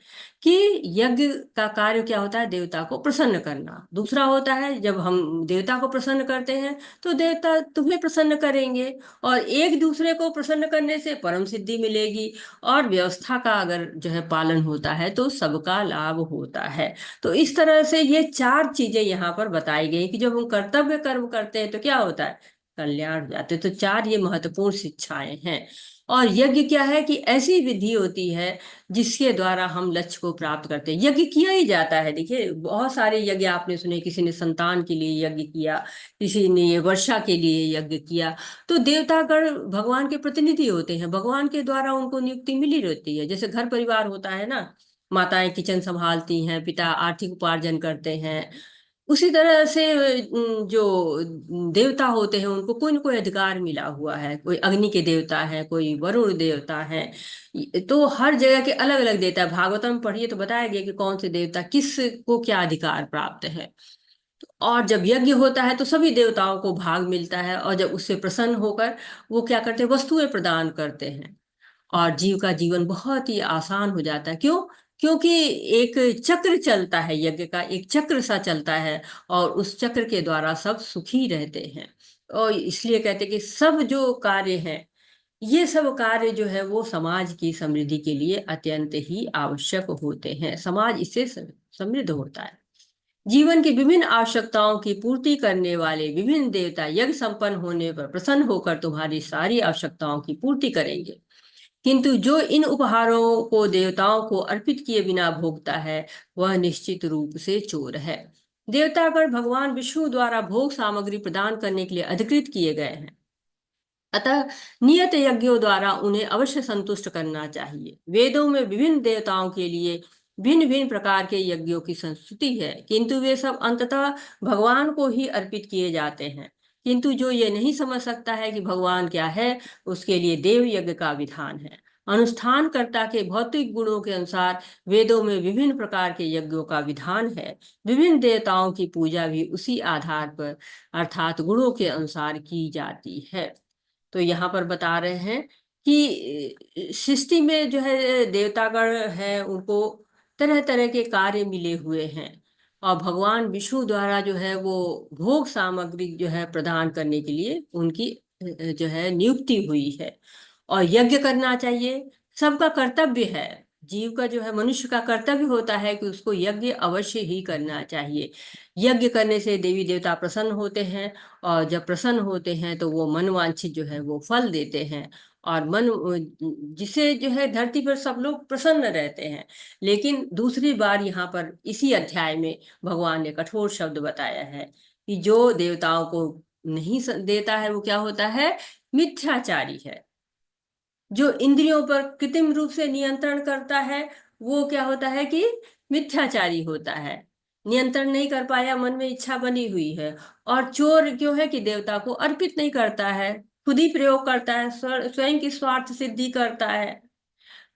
Speaker 1: कि यज्ञ का कार्य क्या होता है, देवता को प्रसन्न करना। दूसरा होता है जब हम देवता को प्रसन्न करते हैं तो देवता तुम्हें प्रसन्न करेंगे, और एक दूसरे को प्रसन्न करने से परम सिद्धि मिलेगी। और व्यवस्था का अगर जो है पालन होता है तो सबका लाभ होता है। तो इस तरह से ये चार चीजें यहाँ पर बताई गई कि जब हम कर्तव्य कर्म करते हैं तो क्या होता है, कल्याण हो जाते हैं। तो चार ये महत्वपूर्ण शिक्षाएं हैं। और यज्ञ क्या है कि ऐसी विधि होती है जिसके द्वारा हम लक्ष्य को प्राप्त करते हैं। यज्ञ किया ही जाता है, देखिए बहुत सारे यज्ञ आपने सुने, किसी ने संतान के लिए यज्ञ किया, किसी ने वर्षा के लिए यज्ञ किया। तो देवतागण भगवान के प्रतिनिधि होते हैं, भगवान के द्वारा उनको नियुक्ति मिली रहती है। जैसे घर परिवार होता है ना, माताएं किचन संभालती हैं, पिता आर्थिक उपार्जन करते हैं, उसी तरह से जो देवता होते हैं उनको कोई न कोई अधिकार मिला हुआ है। कोई अग्नि के देवता है, कोई वरुण देवता है। तो हर जगह के अलग अलग देवता है। भागवतम में पढ़िए तो बताया गया कि कौन से देवता किस को क्या अधिकार प्राप्त है। और जब यज्ञ होता है तो सभी देवताओं को भाग मिलता है, और जब उससे प्रसन्न होकर वो क्या करते हैं, वस्तुएं प्रदान करते हैं, और जीव का जीवन बहुत ही आसान हो जाता है। क्यों? क्योंकि एक चक्र चलता है, यज्ञ का एक चक्र सा चलता है, और उस चक्र के द्वारा सब सुखी रहते हैं। और इसलिए कहते हैं कि सब जो कार्य हैं, ये सब कार्य जो है वो समाज की समृद्धि के लिए अत्यंत ही आवश्यक होते हैं। समाज इससे समृद्ध होता है। जीवन की विभिन्न आवश्यकताओं की पूर्ति करने वाले विभिन्न देवता यज्ञ संपन्न होने पर प्रसन्न होकर तुम्हारी सारी आवश्यकताओं की पूर्ति करेंगे। किंतु जो इन उपहारों को देवताओं को अर्पित किए बिना भोगता है वह निश्चित रूप से चोर है। देवतागण भगवान विष्णु द्वारा भोग सामग्री प्रदान करने के लिए अधिकृत किए गए हैं, अतः नियत यज्ञों द्वारा उन्हें अवश्य संतुष्ट करना चाहिए। वेदों में विभिन्न देवताओं के लिए भिन्न भिन्न प्रकार के यज्ञों की संस्तुति है, किंतु वे सब अंततः भगवान को ही अर्पित किए जाते हैं। किंतु जो ये नहीं समझ सकता है कि भगवान क्या है, उसके लिए देव यज्ञ का विधान है। अनुष्ठानकर्ता के भौतिक गुणों के अनुसार वेदों में विभिन्न प्रकार के यज्ञों का विधान है। विभिन्न देवताओं की पूजा भी उसी आधार पर अर्थात गुणों के अनुसार की जाती है। तो यहाँ पर बता रहे हैं कि सृष्टि में जो है देवतागण है, उनको तरह तरह के कार्य मिले हुए हैं, और भगवान विष्णु द्वारा जो है वो भोग सामग्री जो है प्रदान करने के लिए उनकी जो है नियुक्ति हुई है। और यज्ञ करना चाहिए, सबका कर्तव्य है। जीव का जो है, मनुष्य का कर्तव्य होता है कि उसको यज्ञ अवश्य ही करना चाहिए। यज्ञ करने से देवी देवता प्रसन्न होते हैं, और जब प्रसन्न होते हैं तो वो मनवांछित जो है वो फल देते हैं। और मन जिसे जो है धरती पर सब लोग प्रसन्न रहते हैं। लेकिन दूसरी बार यहाँ पर इसी अध्याय में भगवान ने कठोर शब्द बताया है कि जो देवताओं को नहीं देता है वो क्या होता है, मिथ्याचारी है। जो इंद्रियों पर कृत्रिम रूप से नियंत्रण करता है वो क्या होता है कि मिथ्याचारी होता है। नियंत्रण नहीं कर पाया, मन में इच्छा बनी हुई है। और चोर क्यों है कि देवता को अर्पित नहीं करता है, खुद ही प्रयोग करता है, स्वयं की स्वार्थ सिद्धि करता है।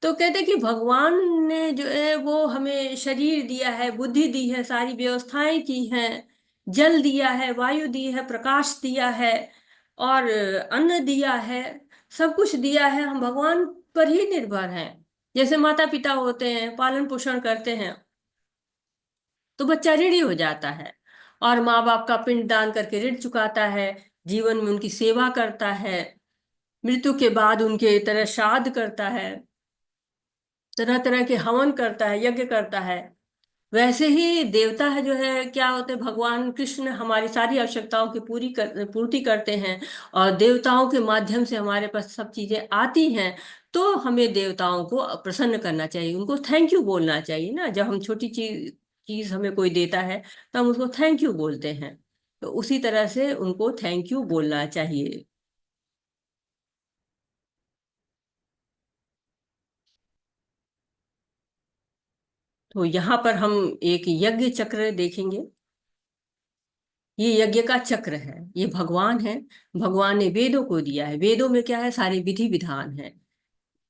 Speaker 1: तो कहते कि भगवान ने जो है वो हमें शरीर दिया है, बुद्धि दी है, सारी व्यवस्थाएं की हैं, जल दिया है, वायु दी है, प्रकाश दिया है, और अन्न दिया है, सब कुछ दिया है। हम भगवान पर ही निर्भर हैं। जैसे माता पिता होते हैं, पालन पोषण करते हैं, तो बच्चा ऋणी हो जाता है, और माँ बाप का पिंड दान करके ऋण चुकाता है, जीवन में उनकी सेवा करता है, मृत्यु के बाद उनके तरह श्राद्ध करता है, तरह तरह के हवन करता है, यज्ञ करता है। वैसे ही देवता है जो है क्या होते हैं, भगवान कृष्ण हमारी सारी आवश्यकताओं की पूर्ति करते हैं, और देवताओं के माध्यम से हमारे पास सब चीजें आती हैं। तो हमें देवताओं को प्रसन्न करना चाहिए, उनको थैंक यू बोलना चाहिए ना। जब हम छोटी चीज चीज हमें कोई देता है तो हम उसको थैंक यू बोलते हैं। तो उसी तरह से उनको थैंक यू बोलना चाहिए। तो यहाँ पर हम एक यज्ञ चक्र देखेंगे। ये यज्ञ का चक्र है, ये भगवान है। भगवान ने वेदों को दिया है। वेदों में क्या है, सारे विधि विधान है।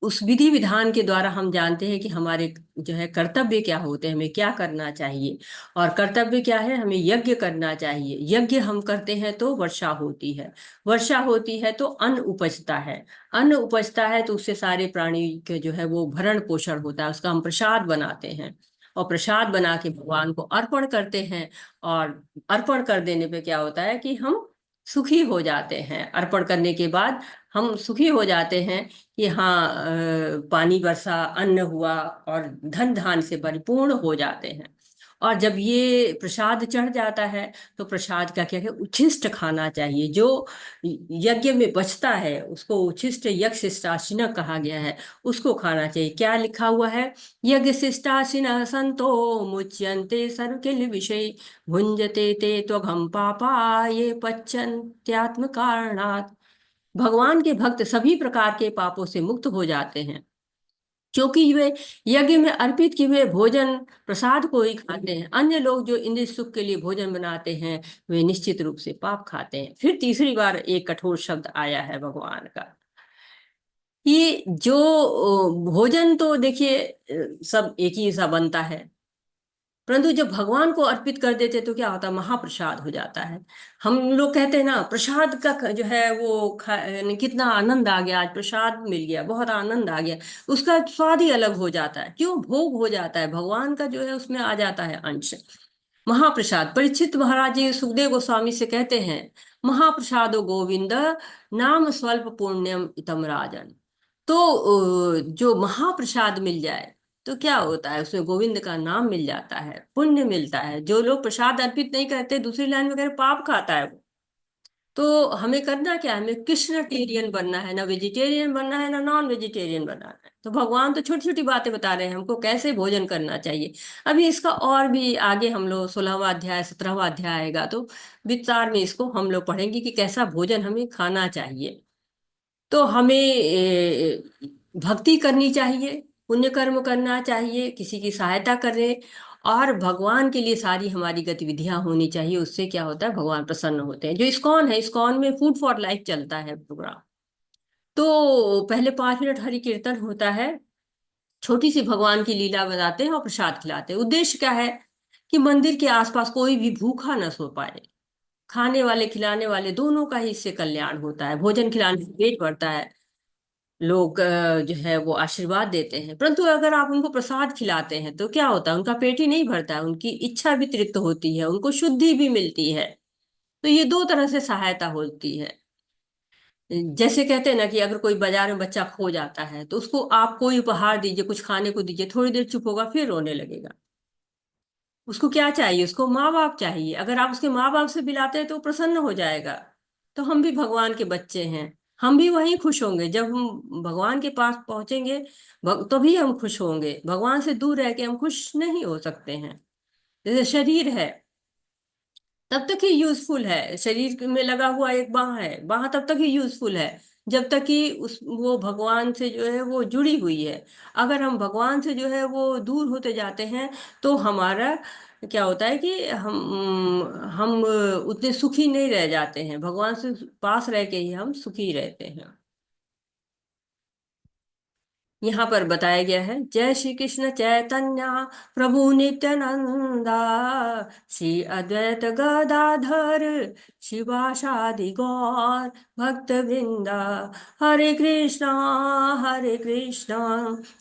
Speaker 1: उस विधि विधान के द्वारा हम जानते हैं कि हमारे जो है कर्तव्य क्या होते हैं, हमें क्या करना चाहिए। और कर्तव्य क्या है, हमें यज्ञ करना चाहिए। यज्ञ हम करते हैं तो वर्षा होती है। वर्षा होती है तो अन्न उपजता है। अन्न उपजता है तो उससे सारे प्राणी के जो है वो भरण पोषण होता है, उसका हम प्रसाद बनाते हैं। और प्रसाद बना के भगवान को अर्पण करते हैं। और अर्पण कर देने पे क्या होता है कि हम सुखी हो जाते हैं। अर्पण करने के बाद हम सुखी हो जाते हैं कि हाँ, पानी बरसा, अन्न हुआ, और धन धान से परिपूर्ण हो जाते हैं। और जब ये प्रसाद चढ़ जाता है तो प्रसाद का क्या है, उच्छिष्ट खाना चाहिए। जो यज्ञ में बचता है उसको उच्छिष्ट यज्ञ शिष्टाशिन कहा गया है, उसको खाना चाहिए। क्या लिखा हुआ है, यज्ञ शिष्टाशिन संतो मुच्यन्ते सर्वकिल विषय भुंजते ते त्वघम पापा ये पच्यन्त्यात्म कारणात्। भगवान के भक्त सभी प्रकार के पापों से मुक्त हो जाते हैं, क्योंकि वे यज्ञ में अर्पित किए हुए भोजन प्रसाद को ही खाते हैं। अन्य लोग जो इंद्रिय सुख के लिए भोजन बनाते हैं वे निश्चित रूप से पाप खाते हैं। फिर तीसरी बार एक कठोर शब्द आया है भगवान का, कि जो भोजन तो देखिए सब एक ही सा बनता है, परंतु जब भगवान को अर्पित कर देते तो क्या होता है, महाप्रसाद हो जाता है। हम लोग कहते हैं ना, प्रसाद का जो है वो यानी कितना आनंद आ गया, आज प्रसाद मिल गया, बहुत आनंद आ गया। उसका स्वाद ही अलग हो जाता है, क्यों, भोग हो जाता है, भगवान का जो है उसमें आ जाता है अंश। महाप्रसाद, परीक्षित महाराज जी सुखदेव गोस्वामी से कहते हैं, महाप्रसादो गोविंद नाम स्वल्प पुण्यम इतम राजन। तो जो महाप्रसाद मिल जाए तो क्या होता है, उसमें गोविंद का नाम मिल जाता है, पुण्य मिलता है। जो लोग प्रसाद अर्पित नहीं करते, दूसरी लाइन में कह रहे पाप खाता है वो। तो हमें करना क्या है, हमें कृष्णटेरियन बनना है, ना वेजिटेरियन बनना है, ना नॉन वेजिटेरियन बनना है। तो भगवान तो छोटी छोटी बातें बता रहे हैं हमको कैसे भोजन करना चाहिए। अभी इसका और भी आगे हम लोग 16वां अध्याय 17वां अध्याय आएगा तो विस्तार में इसको हम लोग पढ़ेंगे कि कैसा भोजन हमें खाना चाहिए। तो हमें भक्ति करनी चाहिए, पुण्य कर्म करना चाहिए, किसी की सहायता करें, और भगवान के लिए सारी हमारी गतिविधियां होनी चाहिए। उससे क्या होता है, भगवान प्रसन्न होते हैं। जो इस्कॉन है, इस्कॉन में फूड फॉर लाइफ चलता है प्रोग्राम। तो पहले 5 मिनट हरि कीर्तन होता है, छोटी सी भगवान की लीला बताते हैं और प्रसाद खिलाते हैं। उद्देश्य क्या है कि मंदिर के आसपास कोई भी भूखा न सो पाए। खाने वाले खिलाने वाले दोनों का ही इससे कल्याण होता है। भोजन खिलाने से पेट भरता है, लोग जो है वो आशीर्वाद देते हैं। परंतु अगर आप उनको प्रसाद खिलाते हैं तो क्या होता है, उनका पेट ही नहीं भरता है, उनकी इच्छा भी तृप्त होती है, उनको शुद्धि भी मिलती है। तो ये दो तरह से सहायता होती है। जैसे कहते हैं ना कि अगर कोई बाजार में बच्चा खो जाता है तो उसको आप कोई उपहार दीजिए, कुछ खाने को दीजिए, थोड़ी देर चुप होगा फिर रोने लगेगा। उसको क्या चाहिए, उसको माँ बाप चाहिए। अगर आप उसके माँ बाप से मिलाते हैं तो वो प्रसन्न हो जाएगा। तो हम भी भगवान के बच्चे हैं, हम भी वहीं खुश होंगे जब हम भगवान के पास पहुंचेंगे। तभी हम खुश होंगे। भगवान से दूर रह के हम खुश नहीं हो सकते हैं। जैसे शरीर है तब तक ही यूजफुल है, शरीर में लगा हुआ एक बाह है, बाह तब तक ही यूजफुल है जब तक कि उस वो भगवान से जो है वो जुड़ी हुई है। अगर हम भगवान से जो है वो दूर होते जाते हैं तो हमारा क्या होता है कि हम उतने सुखी नहीं रह जाते हैं। भगवान से पास रह के ही हम सुखी रहते हैं। यहाँ पर बताया गया है, जय श्री कृष्ण चैतन्य प्रभु नित्यानंदा श्री अद्वैत गदाधर शिवासादि गौर भक्त वृंदा। हरे कृष्णा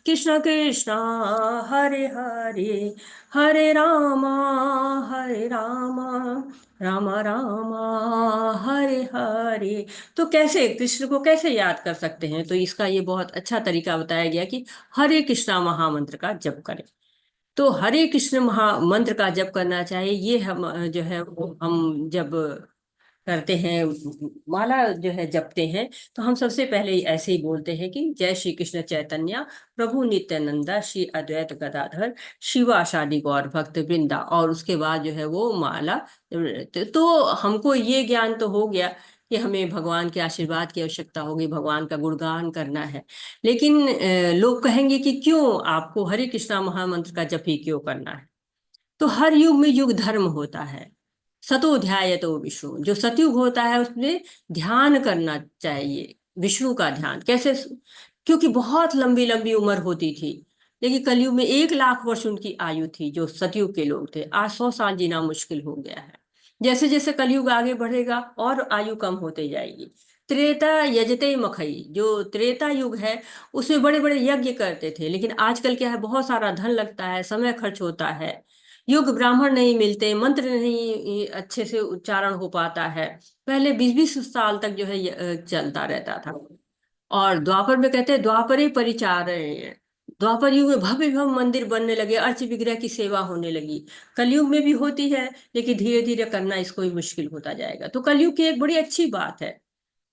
Speaker 1: कृष्ण कृष्ण हरे हरे, हरे रामा राम राम हरे हरे। तो कैसे कृष्ण को कैसे याद कर सकते हैं, तो इसका ये बहुत अच्छा तरीका बताया गया कि हरे कृष्णा महामंत्र का जप करें। तो हरे कृष्ण महामंत्र का जप करना चाहिए। ये हम जो है वो हम जब करते हैं, माला जो है जपते हैं, तो हम सबसे पहले ऐसे ही बोलते हैं कि जय श्री कृष्ण चैतन्य प्रभु नित्यानंदा श्री अद्वैत गदाधर शिवासादि गौर भक्त वृंदा। और उसके बाद जो है वो माला। तो हमको ये ज्ञान तो हो गया कि हमें भगवान के आशीर्वाद की आवश्यकता होगी, भगवान का गुणगान करना है। लेकिन लोग कहेंगे कि क्यों आपको हरे कृष्णा महामंत्र का जप ही क्यों करना है? तो हर युग में युग धर्म होता है। सतो ध्यायतो विष्णु, जो सतयुग होता है उसमें ध्यान करना चाहिए विष्णु का ध्यान। कैसे? क्योंकि बहुत लंबी लंबी उम्र होती थी, लेकिन कलयुग में 1 लाख वर्ष उनकी आयु थी। जो सतयुग के लोग थे, आज 100 साल जीना मुश्किल हो गया है। जैसे जैसे कलयुग आगे बढ़ेगा और आयु कम होते जाएगी। त्रेता यजते मखई, जो त्रेता युग है उसमें बड़े बड़े यज्ञ करते थे, लेकिन आजकल क्या है, बहुत सारा धन लगता है, समय खर्च होता है, युग ब्राह्मण नहीं मिलते, मंत्र नहीं अच्छे से उच्चारण हो पाता है। पहले 20-20 साल तक जो है चलता रहता था। और द्वापर में कहते हैं द्वापरे परिचारय, द्वापर युग में भव्य भव्य मंदिर बनने लगे, अर्च विग्रह की सेवा होने लगी। कलयुग में भी होती है, लेकिन धीरे धीरे करना इसको भी मुश्किल होता जाएगा। तो कलयुग की एक बड़ी अच्छी बात है,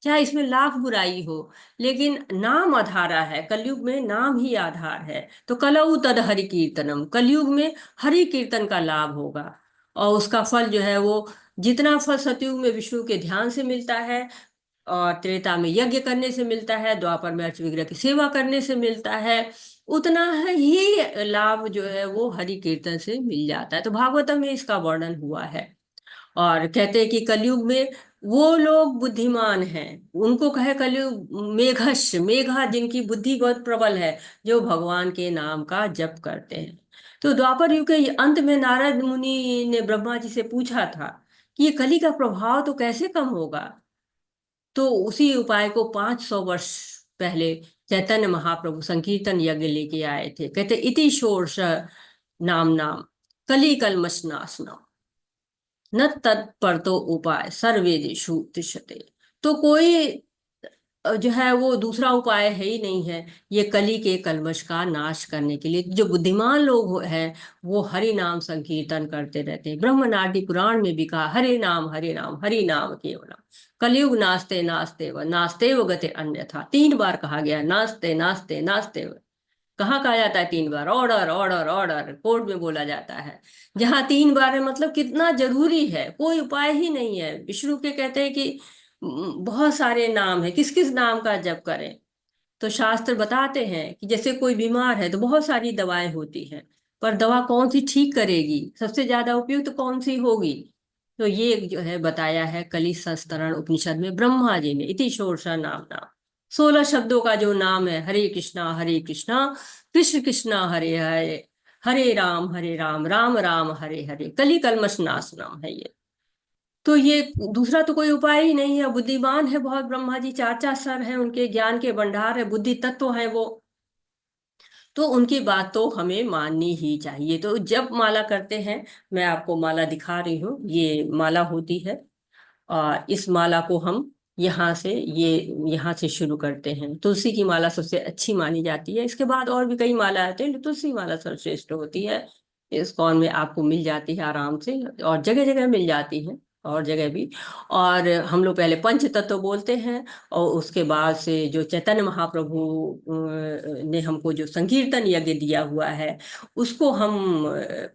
Speaker 1: चाहे इसमें लाख बुराई हो, लेकिन नाम आधारा है। कलयुग में नाम ही आधार है। तो कलऊ तद हरि कीर्तनम, कलयुग में हरि कीर्तन का लाभ होगा। और उसका फल जो है वो, जितना फल सतयुग में विष्णु के ध्यान से मिलता है, और त्रेता में यज्ञ करने से मिलता है, द्वापर में अर्च विग्रह की सेवा करने से मिलता है, उतना ही लाभ जो है वो हरि कीर्तन से मिल जाता है। तो भागवतम में इसका वर्णन हुआ है। और कहते हैं कि कलयुग में वो लोग बुद्धिमान हैं, उनको कहे कलयुग मेघश, मेघा जिनकी बुद्धि बहुत प्रबल है, जो भगवान के नाम का जप करते हैं। तो द्वापर युग के अंत में नारद मुनि ने ब्रह्मा जी से पूछा था कि ये कली का प्रभाव तो कैसे कम होगा। तो उसी उपाय को 500 वर्ष पहले चैतन्य महाप्रभु संकीर्तन यज्ञ लेके आए थे। कहते इति षोडश नाम नाम कली कलमशनाशनम न तत्पर तो उपाय सर्वेदेषु तिष्ठते। तो कोई जो है वो दूसरा उपाय है ही नहीं है ये कली के कलमश का नाश करने के लिए। जो बुद्धिमान लोग हैं वो हरि नाम संकीर्तन करते रहते हैं। ब्रह्मनादि पुराण में भी कहा हरि नाम हरि नाम केवलम, कलयुग नास्ते नास्ते व नास्ते व गते अन्यथा। 3 बार कहा गया नास्ते नास्ते नास्ते व। कहाँ कहा जाता है 3 बार? ऑर्डर ऑर्डर ऑर्डर, कोर्ट में बोला जाता है। जहाँ 3 बार है मतलब कितना जरूरी है, कोई उपाय ही नहीं है। विष्णु के कहते हैं कि बहुत सारे नाम है, किस किस नाम का जप करें। तो शास्त्र बताते हैं कि जैसे कोई बीमार है तो बहुत सारी दवाएं होती हैं, पर दवा कौन सी ठीक करेगी, सबसे ज्यादा उपयुक्त तो कौन सी होगी? तो ये जो है बताया है कली संस्तरण उपनिषद में ब्रह्मा जी ने, इति षोडशा नाम नाम। 16 शब्दों का जो नाम है, हरे कृष्णा कृष्ण कृष्णा हरे हरे, हरे राम राम राम हरे हरे, कली कलमश नाशनम है ये। तो ये दूसरा तो कोई उपाय ही नहीं है। बुद्धिमान है बहुत ब्रह्मा जी, 4 4 सर हैं उनके, ज्ञान के भंडार है, बुद्धि तत्व है वो। तो उनकी बात तो हमें माननी ही चाहिए। तो जब माला करते हैं, मैं आपको माला दिखा रही हूँ, ये माला होती है। और इस माला को हम यहाँ से, ये यहाँ से शुरू करते हैं। तुलसी की माला सबसे अच्छी मानी जाती है, इसके बाद और भी कई माला आते हैं, तुलसी माला सर्वश्रेष्ठ होती है। इस्कॉन में आपको मिल जाती है आराम से, और जगह जगह मिल जाती है, और जगह भी। और हम लोग पहले पंच तत्व बोलते हैं, और उसके बाद से जो चैतन्य महाप्रभु ने हमको जो संकीर्तन यज्ञ दिया हुआ है उसको हम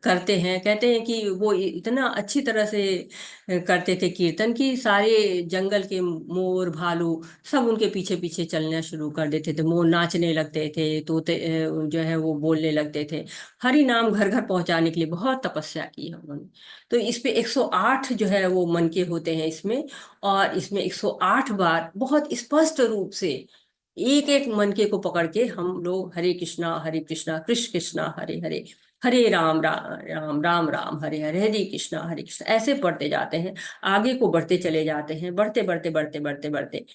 Speaker 1: करते हैं। कहते हैं कि वो इतना अच्छी तरह से करते थे कीर्तन की, सारे जंगल के मोर भालू सब उनके पीछे पीछे चलना शुरू कर देते थे, मोर नाचने लगते थे, तोते जो है वो बोलने लगते थे। हरि नाम घर घर पहुंचाने के लिए बहुत तपस्या की है उन्होंने। तो इस पे 108 जो है वो मन के होते हैं इसमें, और इसमें 108 बार बहुत स्पष्ट रूप से एक एक मनके को पकड़ के हम लोग हरे कृष्णा कृष्ण कृष्णा हरे हरे, हरे राम राम राम राम राम हरे हरे, हरे कृष्णा ऐसे पढ़ते जाते हैं। आगे को बढ़ते चले जाते हैं, बढ़ते बढ़ते बढ़ते बढ़ते बढ़ते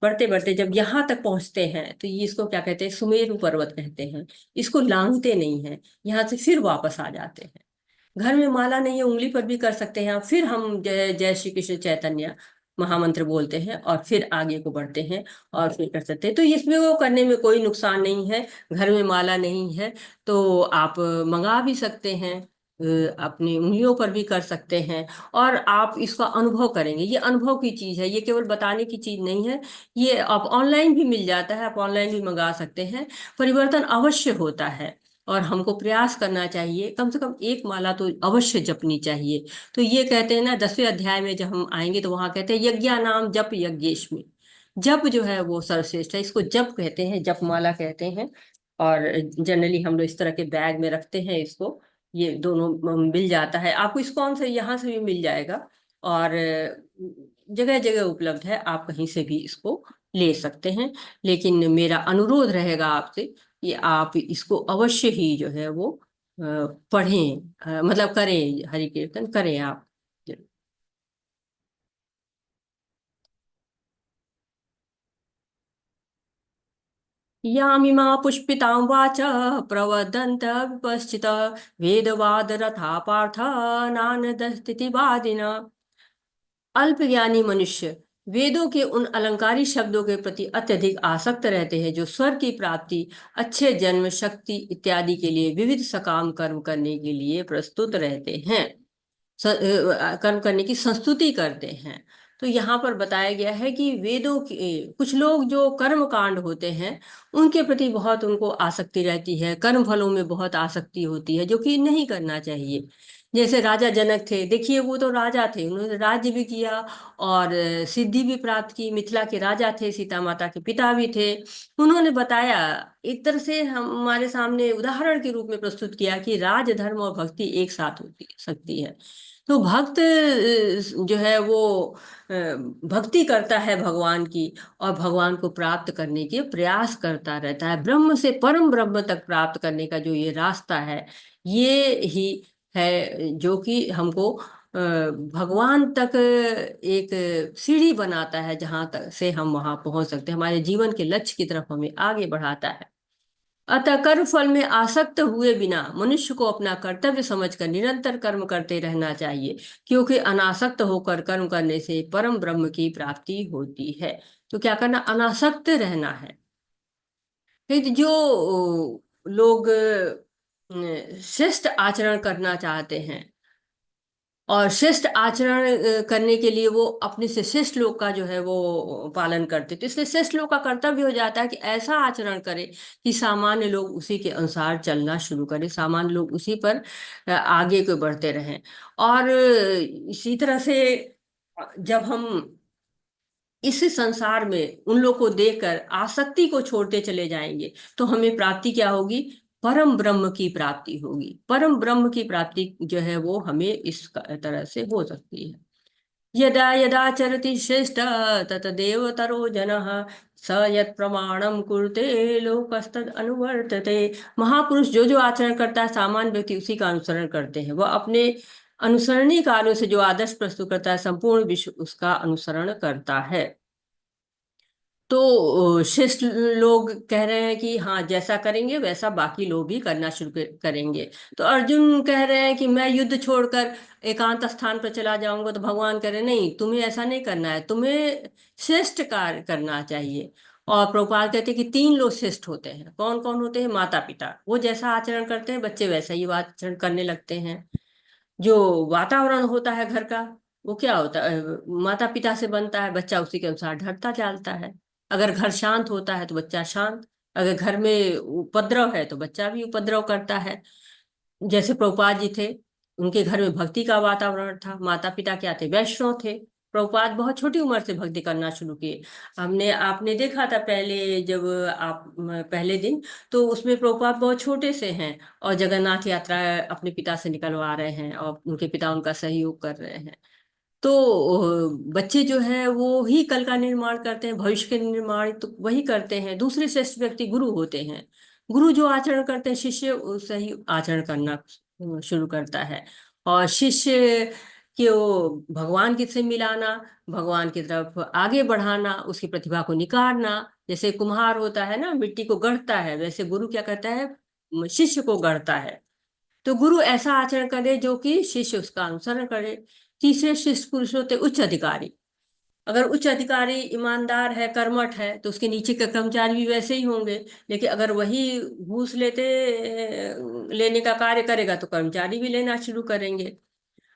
Speaker 1: बढ़ते बढ़ते जब यहाँ तक पहुंचते हैं तो ये इसको क्या कहते हैं, सुमेरु पर्वत कहते हैं। इसको लांघते नहीं है, यहाँ से फिर वापस आ जाते हैं। घर में माला नहीं है, उंगली पर भी कर सकते हैं आप। फिर हम जय जय श्री कृष्ण चैतन्य महामंत्र बोलते हैं और फिर आगे को बढ़ते हैं, और फिर कर सकते हैं। तो इसमें वो करने में कोई नुकसान नहीं है। घर में माला नहीं है तो आप मंगा भी सकते हैं, अपनी उंगलियों पर भी कर सकते हैं, और आप इसका अनुभव करेंगे। ये अनुभव की चीज है, ये केवल बताने की चीज नहीं है। ये आप ऑनलाइन भी मिल जाता है, आप ऑनलाइन भी मंगा सकते हैं, परिवर्तन अवश्य होता है। और हमको प्रयास करना चाहिए, कम से कम एक माला तो अवश्य जपनी चाहिए। तो ये कहते हैं ना, 10वें अध्याय में जब हम आएंगे तो वहां कहते हैं यज्ञा नाम जप यज्ञेश में। जप जो है वो सर्वश्रेष्ठ है, इसको जप कहते हैं, जप माला कहते हैं। और जनरली हम लोग इस तरह के बैग में रखते हैं इसको। ये दोनों मिल जाता है आपको, इस कौन से यहाँ से भी मिल जाएगा। और जगह जगह उपलब्ध है, आप कहीं से भी इसको ले सकते हैं। लेकिन मेरा अनुरोध रहेगा आपसे कि आप इसको अवश्य ही जो है वो पढ़ें, मतलब करें, हरि कीर्तन करें आप। यामिमा पुष्पितां वाच प्रवदन्त विपश्चित वेदवाद रथा पार्थ नानदस्तिवादिन। अल्पज्ञानी मनुष्य वेदों के उन अलंकारी शब्दों के प्रति अत्यधिक आसक्त रहते हैं जो स्वर की प्राप्ति, अच्छे जन्म, शक्ति इत्यादि के लिए विविध सकाम कर्म करने के लिए प्रस्तुत रहते हैं, कर्म करने की संस्तुति करते हैं। तो यहाँ पर बताया गया है कि वेदों के कुछ लोग जो कर्म कांड होते हैं उनके प्रति बहुत उनको आसक्ति रहती है, कर्म फलों में बहुत आसक्ति होती है, जो कि नहीं करना चाहिए। जैसे राजा जनक थे, देखिए वो तो राजा थे, उन्होंने राज्य भी किया और सिद्धि भी प्राप्त की, मिथिला के राजा थे, सीता माता के पिता भी थे। उन्होंने बताया, एक तरह से हमारे सामने उदाहरण के रूप में प्रस्तुत किया कि राज धर्म और भक्ति एक साथ होती सकती है। तो भक्त जो है वो भक्ति करता है भगवान की, और भगवान को प्राप्त करने के प्रयास करता रहता है। ब्रह्म से परम ब्रह्म तक प्राप्त करने का जो ये रास्ता है, ये ही है जो कि हमको भगवान तक एक सीढ़ी बनाता है, जहां तक से हम वहां पहुंच सकते हैं, हमारे जीवन के लक्ष्य की तरफ हमें आगे बढ़ाता है। अतः कर्म फल में आसक्त हुए बिना मनुष्य को अपना कर्तव्य समझकर निरंतर कर्म करते रहना चाहिए, क्योंकि अनासक्त होकर कर्म करने से परम ब्रह्म की प्राप्ति होती है। तो क्या करना, अनासक्त रहना है। फिर जो लोग श्रेष्ठ आचरण करना चाहते हैं, और श्रेष्ठ आचरण करने के लिए वो अपने से श्रेष्ठ लोग का जो है वो पालन करते, तो इसलिए श्रेष्ठ लोग का कर्तव्य हो जाता है कि ऐसा आचरण करे कि सामान्य लोग उसी के अनुसार चलना शुरू करें, सामान्य लोग उसी पर आगे को बढ़ते रहें। और इसी तरह से जब हम इस संसार में उन लोग को देखकर आसक्ति को छोड़ते चले जाएंगे, तो हमें प्राप्ति क्या होगी, परम ब्रह्म की प्राप्ति होगी। परम ब्रह्म की प्राप्ति जो है वो हमें इस तरह से हो सकती है। यदा यदा चरति श्रेष्ठ ततदेव तरो जनः स यत् प्रमाणम कुरुते लोकस्तद अनुवर्तते। महापुरुष जो जो आचरण करता है, सामान्य व्यक्ति उसी का अनुसरण करते हैं। वह अपने अनुसरणीय कार्यों से जो आदर्श प्रस्तुत करता है, संपूर्ण विश्व उसका अनुसरण करता है। तो श्रेष्ठ लोग कह रहे हैं कि हाँ, जैसा करेंगे वैसा बाकी लोग भी करना शुरू करेंगे। तो अर्जुन कह रहे हैं कि मैं युद्ध छोड़कर एकांत स्थान पर चला जाऊंगा, तो भगवान कह रहे हैं नहीं, तुम्हें ऐसा नहीं करना है, तुम्हें श्रेष्ठ कार्य करना चाहिए। और प्रभुपाद कहते हैं कि 3 लोग श्रेष्ठ होते हैं। कौन कौन होते हैं, माता पिता, वो जैसा आचरण करते हैं बच्चे वैसा ही आचरण करने लगते हैं। जो वातावरण होता है घर का, वो क्या होता है, माता पिता से बनता है, बच्चा उसी के अनुसार ढलता चालता है। अगर घर शांत होता है तो बच्चा शांत, अगर घर में उपद्रव है तो बच्चा भी उपद्रव करता है। जैसे प्रभुपाद जी थे, उनके घर में भक्ति का वातावरण था, माता पिता क्या थे, वैष्णव थे। प्रभुपाद बहुत छोटी उम्र से भक्ति करना शुरू किए। हमने आपने देखा था पहले, जब आप पहले दिन, तो उसमें प्रभुपाद बहुत छोटे से हैं और जगन्नाथ यात्रा अपने पिता से निकलवा रहे हैं, और उनके पिता उनका सहयोग कर रहे हैं। तो बच्चे जो है वो ही कल का निर्माण करते हैं, भविष्य के निर्माण तो वही करते हैं। दूसरे श्रेष्ठ व्यक्ति गुरु होते हैं। गुरु जो आचरण करते हैं, शिष्य उससे ही आचरण करना शुरू करता है। और शिष्य को भगवान की से मिलाना, भगवान की तरफ आगे बढ़ाना, उसकी प्रतिभा को निखारना। जैसे कुम्हार होता है ना, मिट्टी को गढ़ता है, वैसे गुरु क्या करता है, शिष्य को गढ़ता है। तो गुरु ऐसा आचरण करे जो कि शिष्य उसका अनुसरण करे। तीसरे शिष्य पुरुष होते उच्च अधिकारी। अगर उच्च अधिकारी ईमानदार है, कर्मठ है, तो उसके नीचे के कर्मचारी भी वैसे ही होंगे। लेकिन अगर वही घूस लेने का कार्य करेगा, तो कर्मचारी भी लेना शुरू करेंगे।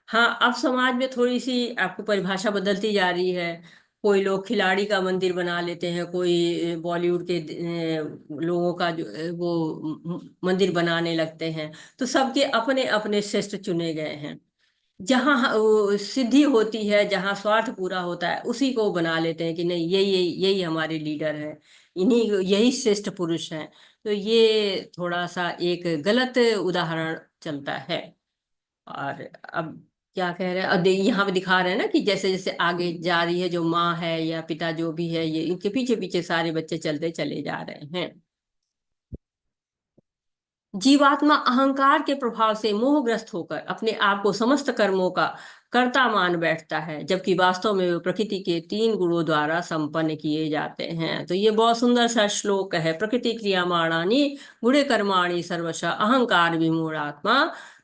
Speaker 1: हाँ, अब समाज में थोड़ी सी आपको परिभाषा बदलती जा रही है। कोई लोग खिलाड़ी का मंदिर बना लेते हैं, कोई बॉलीवुड के लोगों का जो वो मंदिर बनाने लगते हैं। तो सबके अपने अपने श्रेष्ठ चुने गए हैं। जहाँ सिद्धि होती है, जहाँ स्वार्थ पूरा होता है, उसी को बना लेते हैं कि नहीं, यही यही यही हमारे लीडर है, इन्हीं यही श्रेष्ठ पुरुष हैं। तो ये थोड़ा सा एक गलत उदाहरण चलता है। और अब क्या कह रहे हैं, अब यहाँ पे दिखा रहे हैं ना कि जैसे जैसे आगे जा रही है जो माँ है या पिता जो भी है, ये इनके पीछे पीछे सारे बच्चे चलते चले जा रहे हैं। जीवात्मा अहंकार के प्रभाव से मोहग्रस्त होकर अपने आप को समस्त कर्मों का कर्ता मान बैठता है, जबकि वास्तव में वे प्रकृति के 3 गुणों द्वारा संपन्न किए जाते हैं। तो ये बहुत सुंदर सा श्लोक है। प्रकृति क्रियमाणानि गुणे कर्माणि सर्वश अहंकार विमूढ़ात्मा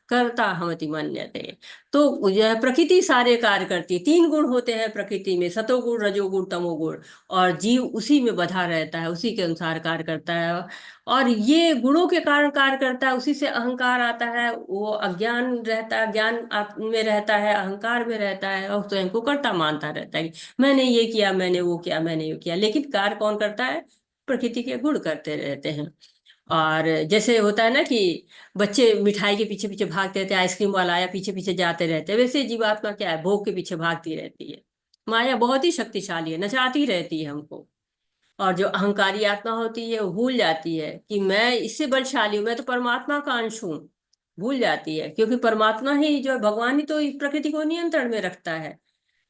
Speaker 1: कर्ता हमति मन्यते। तो यह प्रकृति सारे कार्य करती है। 3 गुण होते हैं प्रकृति में, सतोगुण रजोगुण तमोगुण, और जीव उसी में बधा रहता है, उसी के अनुसार कार्य करता है। और ये गुणों के कारण कार्य करता है, उसी से अहंकार आता है, वो अज्ञान रहता है, ज्ञान में रहता है, अहंकार में रहता है, और स्वयं को कर्ता मानता रहता है कि मैंने ये किया, मैंने वो किया, मैंने ये किया। लेकिन कार्य कौन करता है? प्रकृति के गुण करते रहते हैं। और जैसे होता है ना कि बच्चे मिठाई के पीछे पीछे भागते रहते हैं, आइसक्रीम वाला आया पीछे पीछे जाते रहते हैं, वैसे जीवात्मा क्या है, भोग के पीछे भागती रहती है। माया बहुत ही शक्तिशाली है, नचाती रहती है हमको। और जो अहंकारी आत्मा होती है वो भूल जाती है कि मैं इससे बलशाली हूँ, मैं तो परमात्मा का अंश हूँ। भूल जाती है, क्योंकि परमात्मा ही जो है, भगवान ही तो इस प्रकृति को नियंत्रण में रखता है।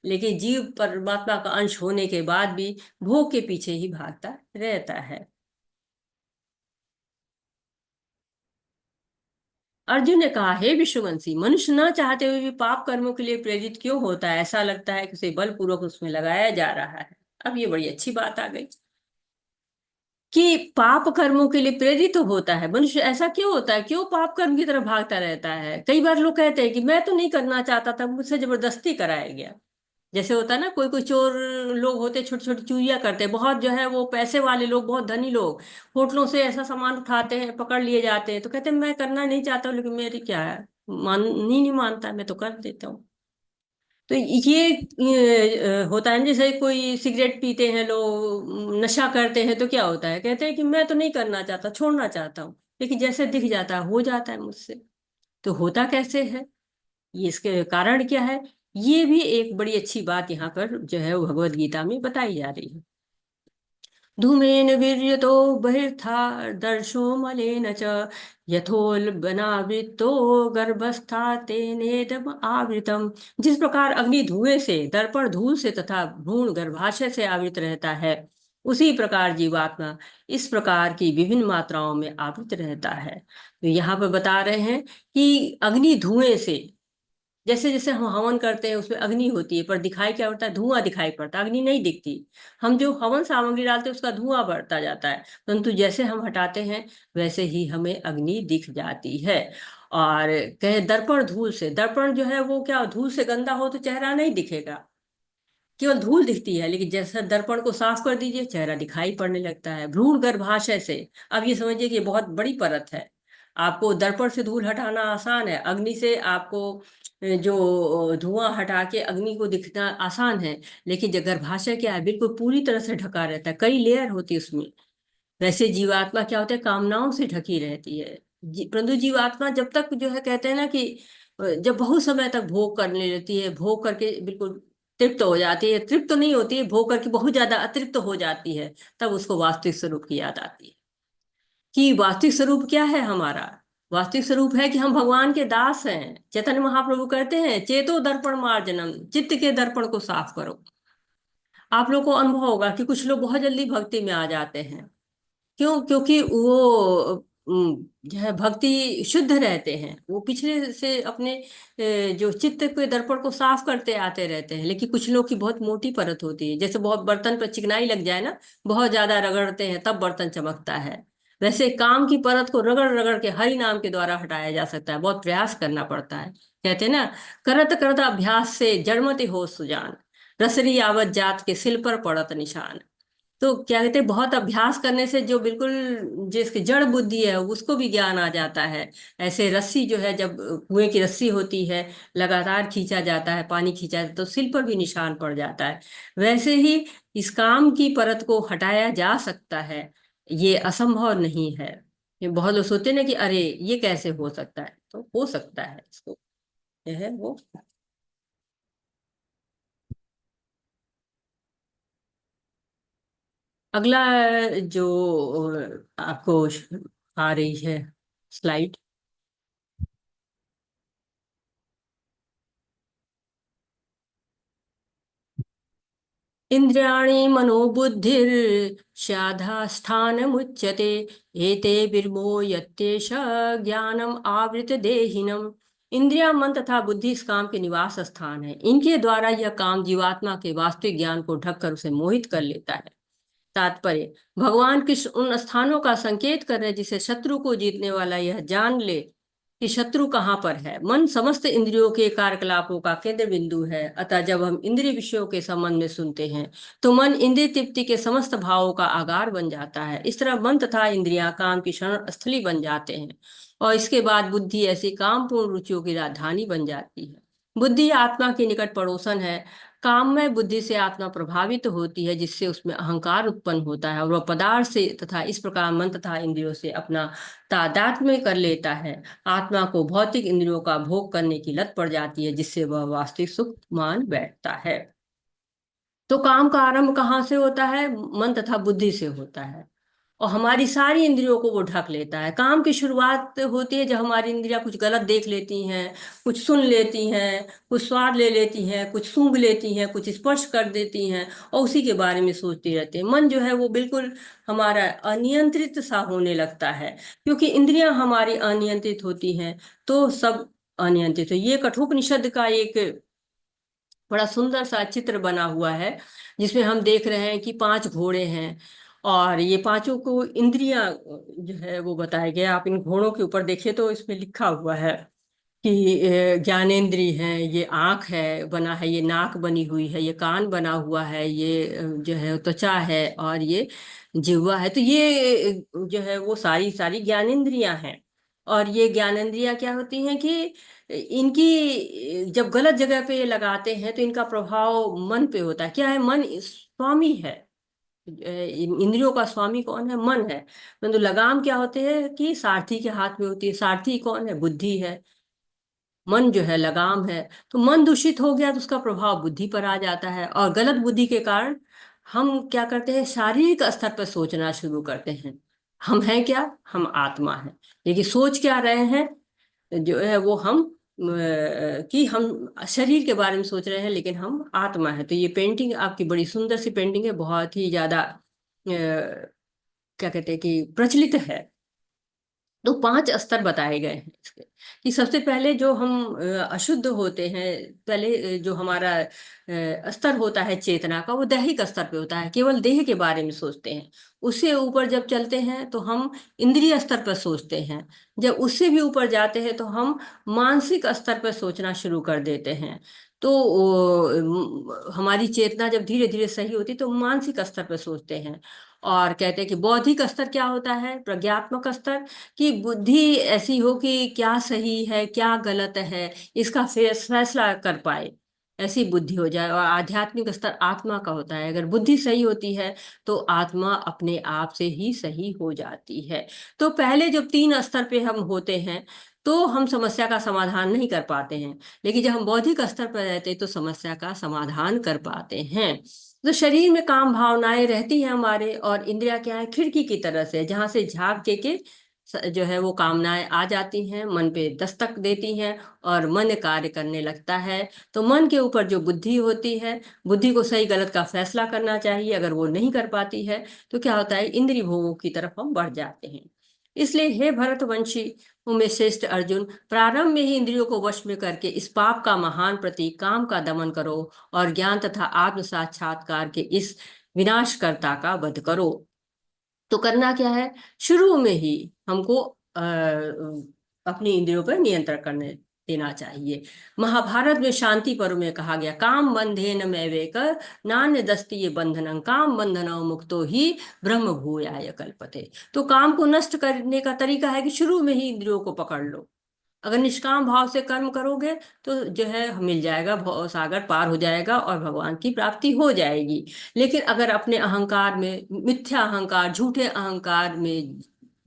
Speaker 1: लेकिन जीव परमात्मा का अंश होने के बाद भी भोग के पीछे ही भागता रहता है। अर्जुन ने कहा, हे विश्ववंशी, मनुष्य न चाहते हुए भी पाप कर्मों के लिए प्रेरित क्यों होता है? ऐसा लगता है कि उसे बलपूर्वक उसमें लगाया जा रहा है। अब ये बड़ी अच्छी बात आ गई कि पाप कर्मों के लिए प्रेरित तो होता है मनुष्य। ऐसा क्यों होता है? क्यों पाप कर्म की तरफ भागता रहता है? कई बार लोग कहते हैं कि मैं तो नहीं करना चाहता था, मुझसे जबरदस्ती कराया गया। जैसे होता है ना, कोई कोई चोर लोग होते, छोटी छोटी चोरियां करते हैं, बहुत जो है वो पैसे वाले लोग, बहुत धनी लोग, होटलों से ऐसा सामान उठाते हैं, पकड़ लिए जाते हैं, तो कहते हैं मैं करना नहीं चाहता हूँ, लेकिन मेरी क्या है, नहीं मानता, मैं तो कर देता हूँ। तो ये होता है ना, जैसे कोई सिगरेट पीते हैं लोग, नशा करते हैं, तो क्या होता है, कहते हैं कि मैं तो नहीं करना चाहता, छोड़ना चाहता हूँ, लेकिन जैसे दिख जाता है हो जाता है मुझसे। तो होता कैसे है, ये इसके कारण क्या है? ये भी एक बड़ी अच्छी बात यहाँ पर जो है वो भगवत गीता में बताई जा रही है। धूमेन वीर्यतो बहिर्था दर्शो मलेन च यथोल्बनावृतो गर्भस्था तेनेदम आवृतम। जिस प्रकार अग्नि धुएं से, दर्पण धूल से तथा भ्रूण गर्भाशय से आवृत रहता है, उसी प्रकार जीवात्मा इस प्रकार की विभिन्न मात्राओं में आवृत रहता है। तो यहाँ पर बता रहे हैं कि अग्नि धुएं से, जैसे जैसे हम हवन करते हैं उसमें अग्नि होती है, पर दिखाई क्या पड़ता है? धुआं दिखाई पड़ता है, अग्नि नहीं दिखती। हम जो हवन सामग्री डालते हैं उसका धुआं बढ़ता जाता है, परंतु जैसे हम हटाते हैं वैसे ही हमें अग्नि दिख जाती है। और कहे दर्पण धूल से, दर्पण जो है वो क्या, धूल से गंदा हो तो चेहरा नहीं दिखेगा, केवल धूल दिखती है, लेकिन जैसा दर्पण को साफ कर दीजिए चेहरा दिखाई पड़ने लगता है। भ्रूण गर्भाशय से, अब ये समझिए कि ये बहुत बड़ी परत है। आपको दर्पण से धूल हटाना आसान है, अग्नि से आपको जो धुआं हटा के अग्नि को दिखना आसान है, लेकिन जो गर्भाशय क्या है, बिल्कुल पूरी तरह से ढका रहता है, कई लेयर होती है उसमें। वैसे जीवात्मा क्या होता है, कामनाओं से ढकी रहती है। परंतु जीवात्मा जब तक जो है, कहते हैं ना कि जब बहुत समय तक भोग करने लगती है, भोग करके बिल्कुल तृप्त हो जाती है, तृप्त तो नहीं होती है, भोग करके बहुत ज्यादा अतृप्त हो जाती है, तब उसको वास्तविक स्वरूप की याद आती है कि वास्तविक स्वरूप क्या है हमारा। वास्तविक स्वरूप है कि हम भगवान के दास हैं। चैतन्य महाप्रभु कहते हैं, चेतो दर्पण मार्जनम, चित्त के दर्पण को साफ करो। आप लोगों को अनुभव होगा कि कुछ लोग बहुत जल्दी भक्ति में आ जाते हैं। क्यों? क्योंकि वो जो है भक्ति शुद्ध रहते हैं, वो पिछले से अपने जो चित्त के दर्पण को साफ करते आते रहते हैं। लेकिन कुछ लोग की बहुत मोटी परत होती है, जैसे बहुत बर्तन पर चिकनाई लग जाए ना, बहुत ज्यादा रगड़ते हैं तब बर्तन चमकता है। वैसे काम की परत को रगड़ रगड़ के हरि नाम के द्वारा हटाया जा सकता है, बहुत प्रयास करना पड़ता है। कहते हैं ना, करत करत अभ्यास से जड़मति हो सुजान, रसरी आवत जात के सिल पर पड़त निशान। तो क्या कहते हैं, बहुत अभ्यास करने से जो बिल्कुल जिसकी जड़ बुद्धि है उसको भी ज्ञान आ जाता है। ऐसे रस्सी जो है, जब कुएं की रस्सी होती है, लगातार खींचा जाता है, पानी खींचा जाता है, तो सिल पर भी निशान पड़ जाता है। वैसे ही इस काम की परत को हटाया जा सकता है, ये असंभव नहीं है। ये बहुत लोग सोचते हैं ना कि अरे ये कैसे हो सकता है, तो हो सकता है इसको। यह है वो। अगला जो आपको आ रही है स्लाइड। इंद्रियाणि मनोबुद्धिर मुच्यते, एते विर्मो यत्येष ज्ञानम आवृत देहिनम। इंद्रिया, मन तथा बुद्धि इस काम के निवास स्थान है। इनके द्वारा यह काम जीवात्मा के वास्तविक ज्ञान को ढककर उसे मोहित कर लेता है। तात्पर्य: भगवान कृष्ण उन स्थानों का संकेत कर रहे हैं जिसे शत्रु को जीतने वाला यह जान ले कि शत्रु कहाँ पर है। मन समस्त इंद्रियों के कार्यकलापों का केंद्र बिंदु है। अतः जब हम इंद्रिय विषयों के संबंध में सुनते हैं तो मन इंद्रिय तृप्ति के समस्त भावों का आगार बन जाता है। इस तरह मन तथा इंद्रियां काम की शरण स्थली बन जाते हैं, और इसके बाद बुद्धि ऐसी कामपूर्ण रुचियों की राजधानी बन जाती है। बुद्धि आत्मा की निकट पड़ोसन है। काम में बुद्धि से आत्मा प्रभावित होती है, जिससे उसमें अहंकार उत्पन्न होता है और वह पदार्थ से तथा इस प्रकार मन तथा इंद्रियों से अपना तादात्म्य कर लेता है। आत्मा को भौतिक इंद्रियों का भोग करने की लत पड़ जाती है, जिससे वह वास्तविक सुख मान बैठता है। तो काम का आरंभ कहाँ से होता है? मन तथा बुद्धि से होता है, और हमारी सारी इंद्रियों को वो ढक लेता है। काम की शुरुआत होती है जब हमारी इंद्रियां कुछ गलत देख लेती हैं, कुछ सुन लेती हैं, कुछ स्वाद ले लेती हैं, कुछ सूंघ लेती हैं, कुछ स्पर्श कर देती हैं, और उसी के बारे में सोचती रहती हैं। मन जो है वो बिल्कुल हमारा अनियंत्रित सा होने लगता है, क्योंकि इंद्रियां हमारी अनियंत्रित होती हैं तो सब अनियंत्रित हो। ये कठोपनिषद का एक बड़ा सुंदर सा चित्र बना हुआ है, जिसमें हम देख रहे हैं कि 5 घोड़े हैं, और ये पांचों को इंद्रियां जो है वो बताया गया। आप इन घोड़ों के ऊपर देखिए तो इसमें लिखा हुआ है कि ज्ञानेंद्रिय है, ये आंख है बना है, ये नाक बनी हुई है, ये कान बना हुआ है, ये जो है त्वचा है, और ये जिह्वा है। तो ये जो है वो सारी सारी ज्ञानेंद्रियां हैं। और ये ज्ञानेंद्रियां क्या होती हैं कि जब गलत जगह पे लगाते हैं तो इनका प्रभाव मन पे होता है। क्या है? मन स्वामी है। इंद्रियों का स्वामी कौन है? मन है। परंतु लगाम क्या होते हैं कि सारथी के हाथ में होती है। सारथी कौन है? बुद्धि है। मन जो है लगाम है। तो मन दूषित हो गया तो उसका प्रभाव बुद्धि पर आ जाता है, और गलत बुद्धि के कारण हम क्या करते हैं? शारीरिक स्तर पर सोचना शुरू करते हैं। हम हैं क्या? हम आत्मा हैं। लेकिन सोच क्या रहे हैं? जो है वो हम कि हम शरीर के बारे में सोच रहे हैं, लेकिन हम आत्मा है। तो ये पेंटिंग आपकी बड़ी सुंदर सी पेंटिंग है, बहुत ही ज्यादा क्या कहते हैं कि प्रचलित है। तो 5 स्तर बताए गए हैं इसके, कि सबसे पहले जो हम अशुद्ध होते हैं, पहले जो हमारा स्तर होता है चेतना का, वो दैहिक स्तर पे होता है, केवल देह के बारे में सोचते हैं। उससे ऊपर जब चलते हैं तो हम इंद्रिय स्तर पर सोचते हैं। जब उससे भी ऊपर जाते हैं तो हम मानसिक स्तर पर सोचना शुरू कर देते हैं। तो हमारी चेतना जब धीरे धीरे सही होती है तो मानसिक स्तर पर सोचते हैं। और कहते हैं कि बौद्धिक स्तर क्या होता है? प्रज्ञात्मक स्तर, कि बुद्धि ऐसी हो कि क्या सही है क्या गलत है इसका फैसला कर पाए, ऐसी बुद्धि हो जाए। और आध्यात्मिक स्तर आत्मा का होता है। अगर बुद्धि सही होती है तो आत्मा अपने आप से ही सही हो जाती है। तो पहले जब 3 स्तर पे हम होते हैं तो हम समस्या का समाधान नहीं कर पाते हैं, लेकिन जब हम बौद्धिक स्तर पर रहते हैं तो समस्या का समाधान कर पाते हैं। तो शरीर में काम भावनाएं रहती हैं हमारे, और इंद्रिया क्या है? खिड़की की तरह से, जहां से झांक के जो है वो कामनाएं आ जाती हैं, मन पे दस्तक देती हैं, और मन कार्य करने लगता है। तो मन के ऊपर जो बुद्धि होती है, बुद्धि को सही गलत का फैसला करना चाहिए। अगर वो नहीं कर पाती है तो क्या होता है? इंद्रिय भोगों की तरफ हम बढ़ जाते हैं। इसलिए हे भरतवंशी उमें श्रेष्ठ अर्जुन, प्रारंभ में ही इंद्रियों को वश में करके इस पाप का महान प्रतीक काम का दमन करो, और ज्ञान तथा आत्म साक्षात्कार के इस विनाशकर्ता का वध करो। तो करना क्या है? शुरू में ही हमको अपनी इंद्रियों पर नियंत्रण करने देना चाहिए। महाभारत में शांति पर्व में कहा गया, काम बंधेन में वेकर नान्य दस्ती बंधनं काम बंधनो मुक्तो ही ब्रह्म भूयाय कल्पते। तो काम को नष्ट करने का तरीका है कि शुरू में ही इंद्रियों को पकड़ लो। अगर निष्काम भाव से कर्म करोगे तो जो है मिल जाएगा, भव सागर पार हो जाएगा और भगवान की प्राप्ति हो जाएगी। लेकिन अगर अपने अहंकार में, मिथ्या अहंकार, झूठे अहंकार में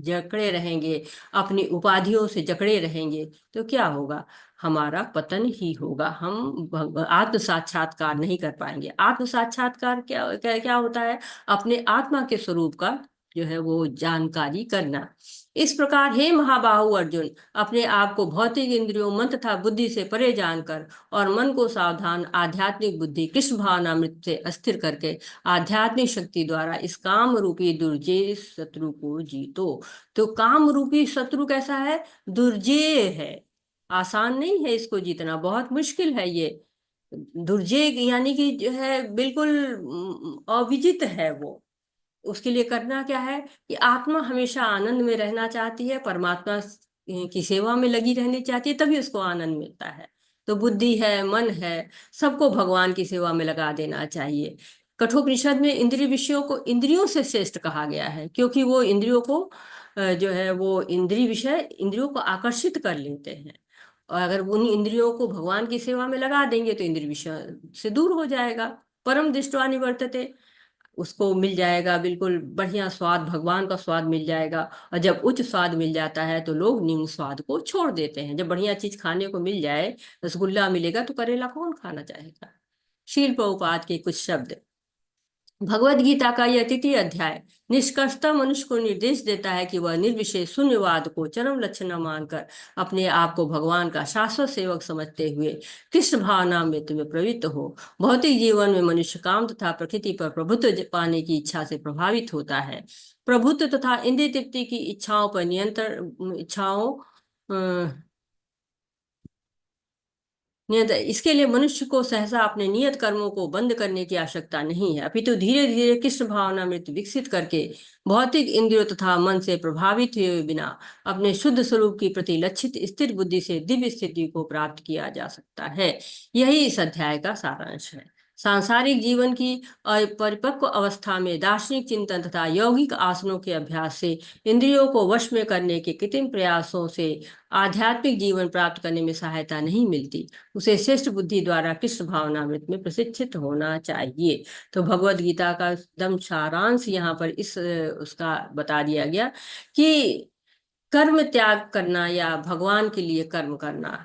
Speaker 1: जकड़े रहेंगे, अपनी उपाधियों से जकड़े रहेंगे, तो क्या होगा? हमारा पतन ही होगा। हम आत्म साक्षात्कार नहीं कर पाएंगे। आत्म साक्षात्कार क्या क्या क्या होता है? अपने आत्मा के स्वरूप का जो है वो जानकारी करना। इस प्रकार हे महाबाहु अर्जुन, अपने आप को भौतिक इंद्रियों, मन तथा बुद्धि से परे जानकर और मन को सावधान आध्यात्मिक बुद्धि कृष्ण भावनामृत से अस्थिर करके आध्यात्मिक शक्ति द्वारा इस काम रूपी दुर्जेय शत्रु को जीतो। तो काम रूपी शत्रु कैसा है? दुर्जेय है, आसान नहीं है इसको जीतना, बहुत मुश्किल है ये। दुर्जेय यानी कि जो है बिल्कुल अविजित है वो। उसके लिए करना क्या है कि आत्मा हमेशा आनंद में रहना चाहती है, परमात्मा की सेवा में लगी रहनी चाहती है, तभी उसको आनंद मिलता है। तो बुद्धि है, मन है, सबको भगवान की सेवा में लगा देना चाहिए। कठोपनिषद में इंद्रिय विषयों को इंद्रियों से श्रेष्ठ कहा गया है, क्योंकि वो इंद्रियों को जो है वो इंद्रिय विषय इंद्रियों को आकर्षित कर लेते हैं। और अगर उन इंद्रियों को भगवान की सेवा में लगा देंगे तो इंद्रिय विषय से दूर हो जाएगा। परम दृष्टवा निवर्तते, उसको मिल जाएगा बिल्कुल बढ़िया स्वाद, भगवान का स्वाद मिल जाएगा। और जब उच्च स्वाद मिल जाता है तो लोग निम्न स्वाद को छोड़ देते हैं। जब बढ़िया चीज खाने को मिल जाए, रसगुल्ला मिलेगा तो करेला कौन खाना चाहेगा? शील प्रभुपाद के कुछ शब्द। भगवत गीता का यह तृतीय अध्याय निष्कर्षतः मनुष्य को निर्देश देता है कि वह निर्विशेष शून्यवाद को चरम लक्ष्य न मानकर अपने आप को भगवान का शाश्वत सेवक समझते हुए कृष्ण भावनामृत में प्रवृत्त हो। भौतिक जीवन में मनुष्य काम तथा प्रकृति पर प्रभुत्व पाने की इच्छा से प्रभावित होता है। प्रभुत्व तथा इंद्रिय तृप्ति की इच्छाओं पर नियंत्रण, इच्छाओं नियत, इसके लिए मनुष्य को सहसा अपने नियत कर्मों को बंद करने की आवश्यकता नहीं है, अपितु धीरे धीरे कृष्ण भावनामृत विकसित करके भौतिक इंद्रियों तथा मन से प्रभावित हुए बिना अपने शुद्ध स्वरूप की प्रति लक्षित स्थिर बुद्धि से दिव्य स्थिति को प्राप्त किया जा सकता है। यही इस अध्याय का सारांश है। सांसारिक जीवन की परिपक्व अवस्था में दार्शनिक चिंतन तथा यौगिक आसनों के अभ्यास से, इंद्रियों को वश में करने के कृत्रिम प्रयासों से आध्यात्मिक जीवन प्राप्त करने में सहायता नहीं मिलती। उसे श्रेष्ठ बुद्धि द्वारा कृष्ण भावनामृत में प्रशिक्षित होना चाहिए। तो भगवत गीता का एकदम सारांश यहाँ पर इस उसका बता दिया गया कि कर्म त्याग करना या भगवान के लिए कर्म करना,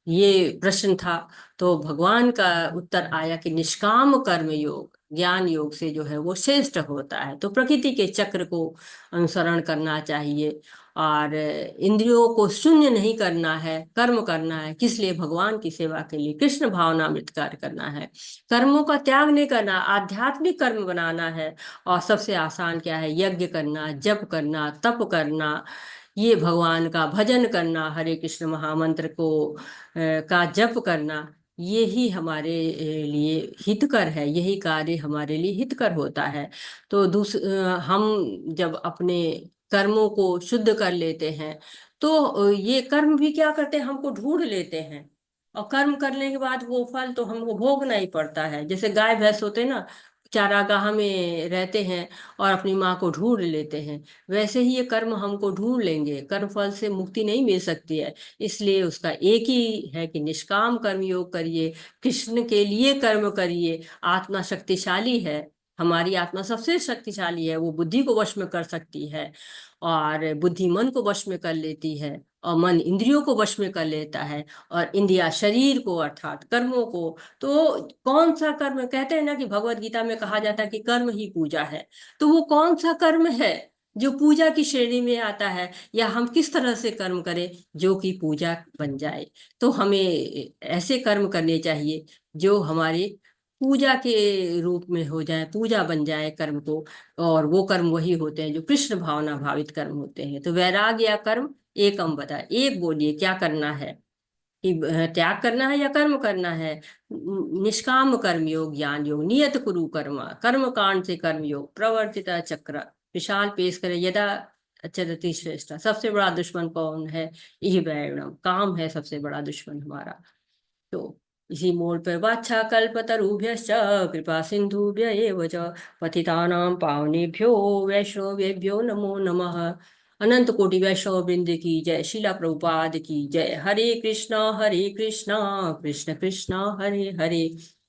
Speaker 1: ये प्रश्न था। तो भगवान का उत्तर आया कि निष्काम कर्म योग ज्ञान योग से जो है वो श्रेष्ठ होता है। तो प्रकृति के चक्र को अनुसरण करना चाहिए और इंद्रियों को शून्य नहीं करना है, कर्म करना है। किस लिए? भगवान की सेवा के लिए, कृष्ण भावनामृत कार्य करना है। कर्मों का त्याग नहीं करना, आध्यात्मिक कर्म बनाना है। और सबसे आसान क्या है? यज्ञ करना, जप करना, तप करना, ये भगवान का भजन करना, हरे कृष्ण महामंत्र को का जप करना, यही हमारे लिए हितकर है। यही कार्य हमारे लिए हितकर होता है। तो हम जब अपने कर्मों को शुद्ध कर लेते हैं तो ये कर्म भी क्या करते हैं? हमको ढूंढ लेते हैं। और कर्म करने के बाद वो फल तो हमको भोगना ही पड़ता है। जैसे गाय भैंस होते हैं ना, चारागाह में रहते हैं और अपनी माँ को ढूंढ लेते हैं, वैसे ही ये कर्म हमको ढूंढ लेंगे। कर्म फल से मुक्ति नहीं मिल सकती है। इसलिए उसका एक ही है कि निष्काम कर्म योग करिए, कृष्ण के लिए कर्म करिए। आत्मा शक्तिशाली है, हमारी आत्मा सबसे शक्तिशाली है। वो बुद्धि को वश में कर सकती है और बुद्धि मन को वश में कर लेती है और मन इंद्रियों को वश में कर लेता है और इंद्रिया शरीर को अर्थात कर्मों को। तो कौन सा कर्म? कहते हैं ना कि भगवत गीता में कहा जाता है कि कर्म ही पूजा है। तो वो कौन सा कर्म है जो पूजा की श्रेणी में आता है? या हम किस तरह से कर्म करें जो कि पूजा बन जाए? तो हमें ऐसे कर्म करने चाहिए जो हमारे पूजा के रूप में हो जाए, पूजा बन जाए कर्म को। और वो कर्म वही होते हैं जो कृष्ण भावना भावित कर्म होते हैं। तो वैराग्य या कर्म एक हम बताए, एक बोलिए क्या करना है कि त्याग करना है या कर्म करना है? निष्काम कर्म योग ज्ञान योग, नियत कुरु कर्म, कर्म कांड से कर्म योग, प्रवर्तिता चक्र, विशाल पेश करे यदा अचरति श्रेष्ठ। सबसे बड़ा दुश्मन कौन है? यही वैरिणम, काम है सबसे बड़ा दुश्मन हमारा। तो इसी मोड़ पर वाछा कल्पतरुभ्यश्च कृपा सिंधुभ्य एव च पतितानां पावनेभ्यो वैष्णवेभ्यो नमो नमः। अनंत कोटि वैष्णव वृंद की जय। शीला प्रभुपाद की जय। हरे कृष्णा कृष्ण कृष्णा हरे हरे,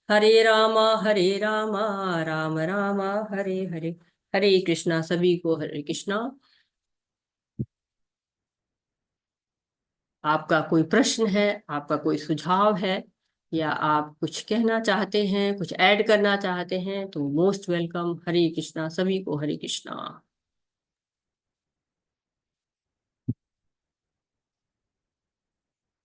Speaker 1: हरे राम राम राम हरे हरे। हरे कृष्णा, सभी को हरे कृष्णा। आपका कोई प्रश्न है, आपका कोई सुझाव है, या आप कुछ कहना चाहते हैं, कुछ ऐड करना चाहते हैं, तो मोस्ट वेलकम। हरे कृष्णा, सभी को हरे कृष्णा।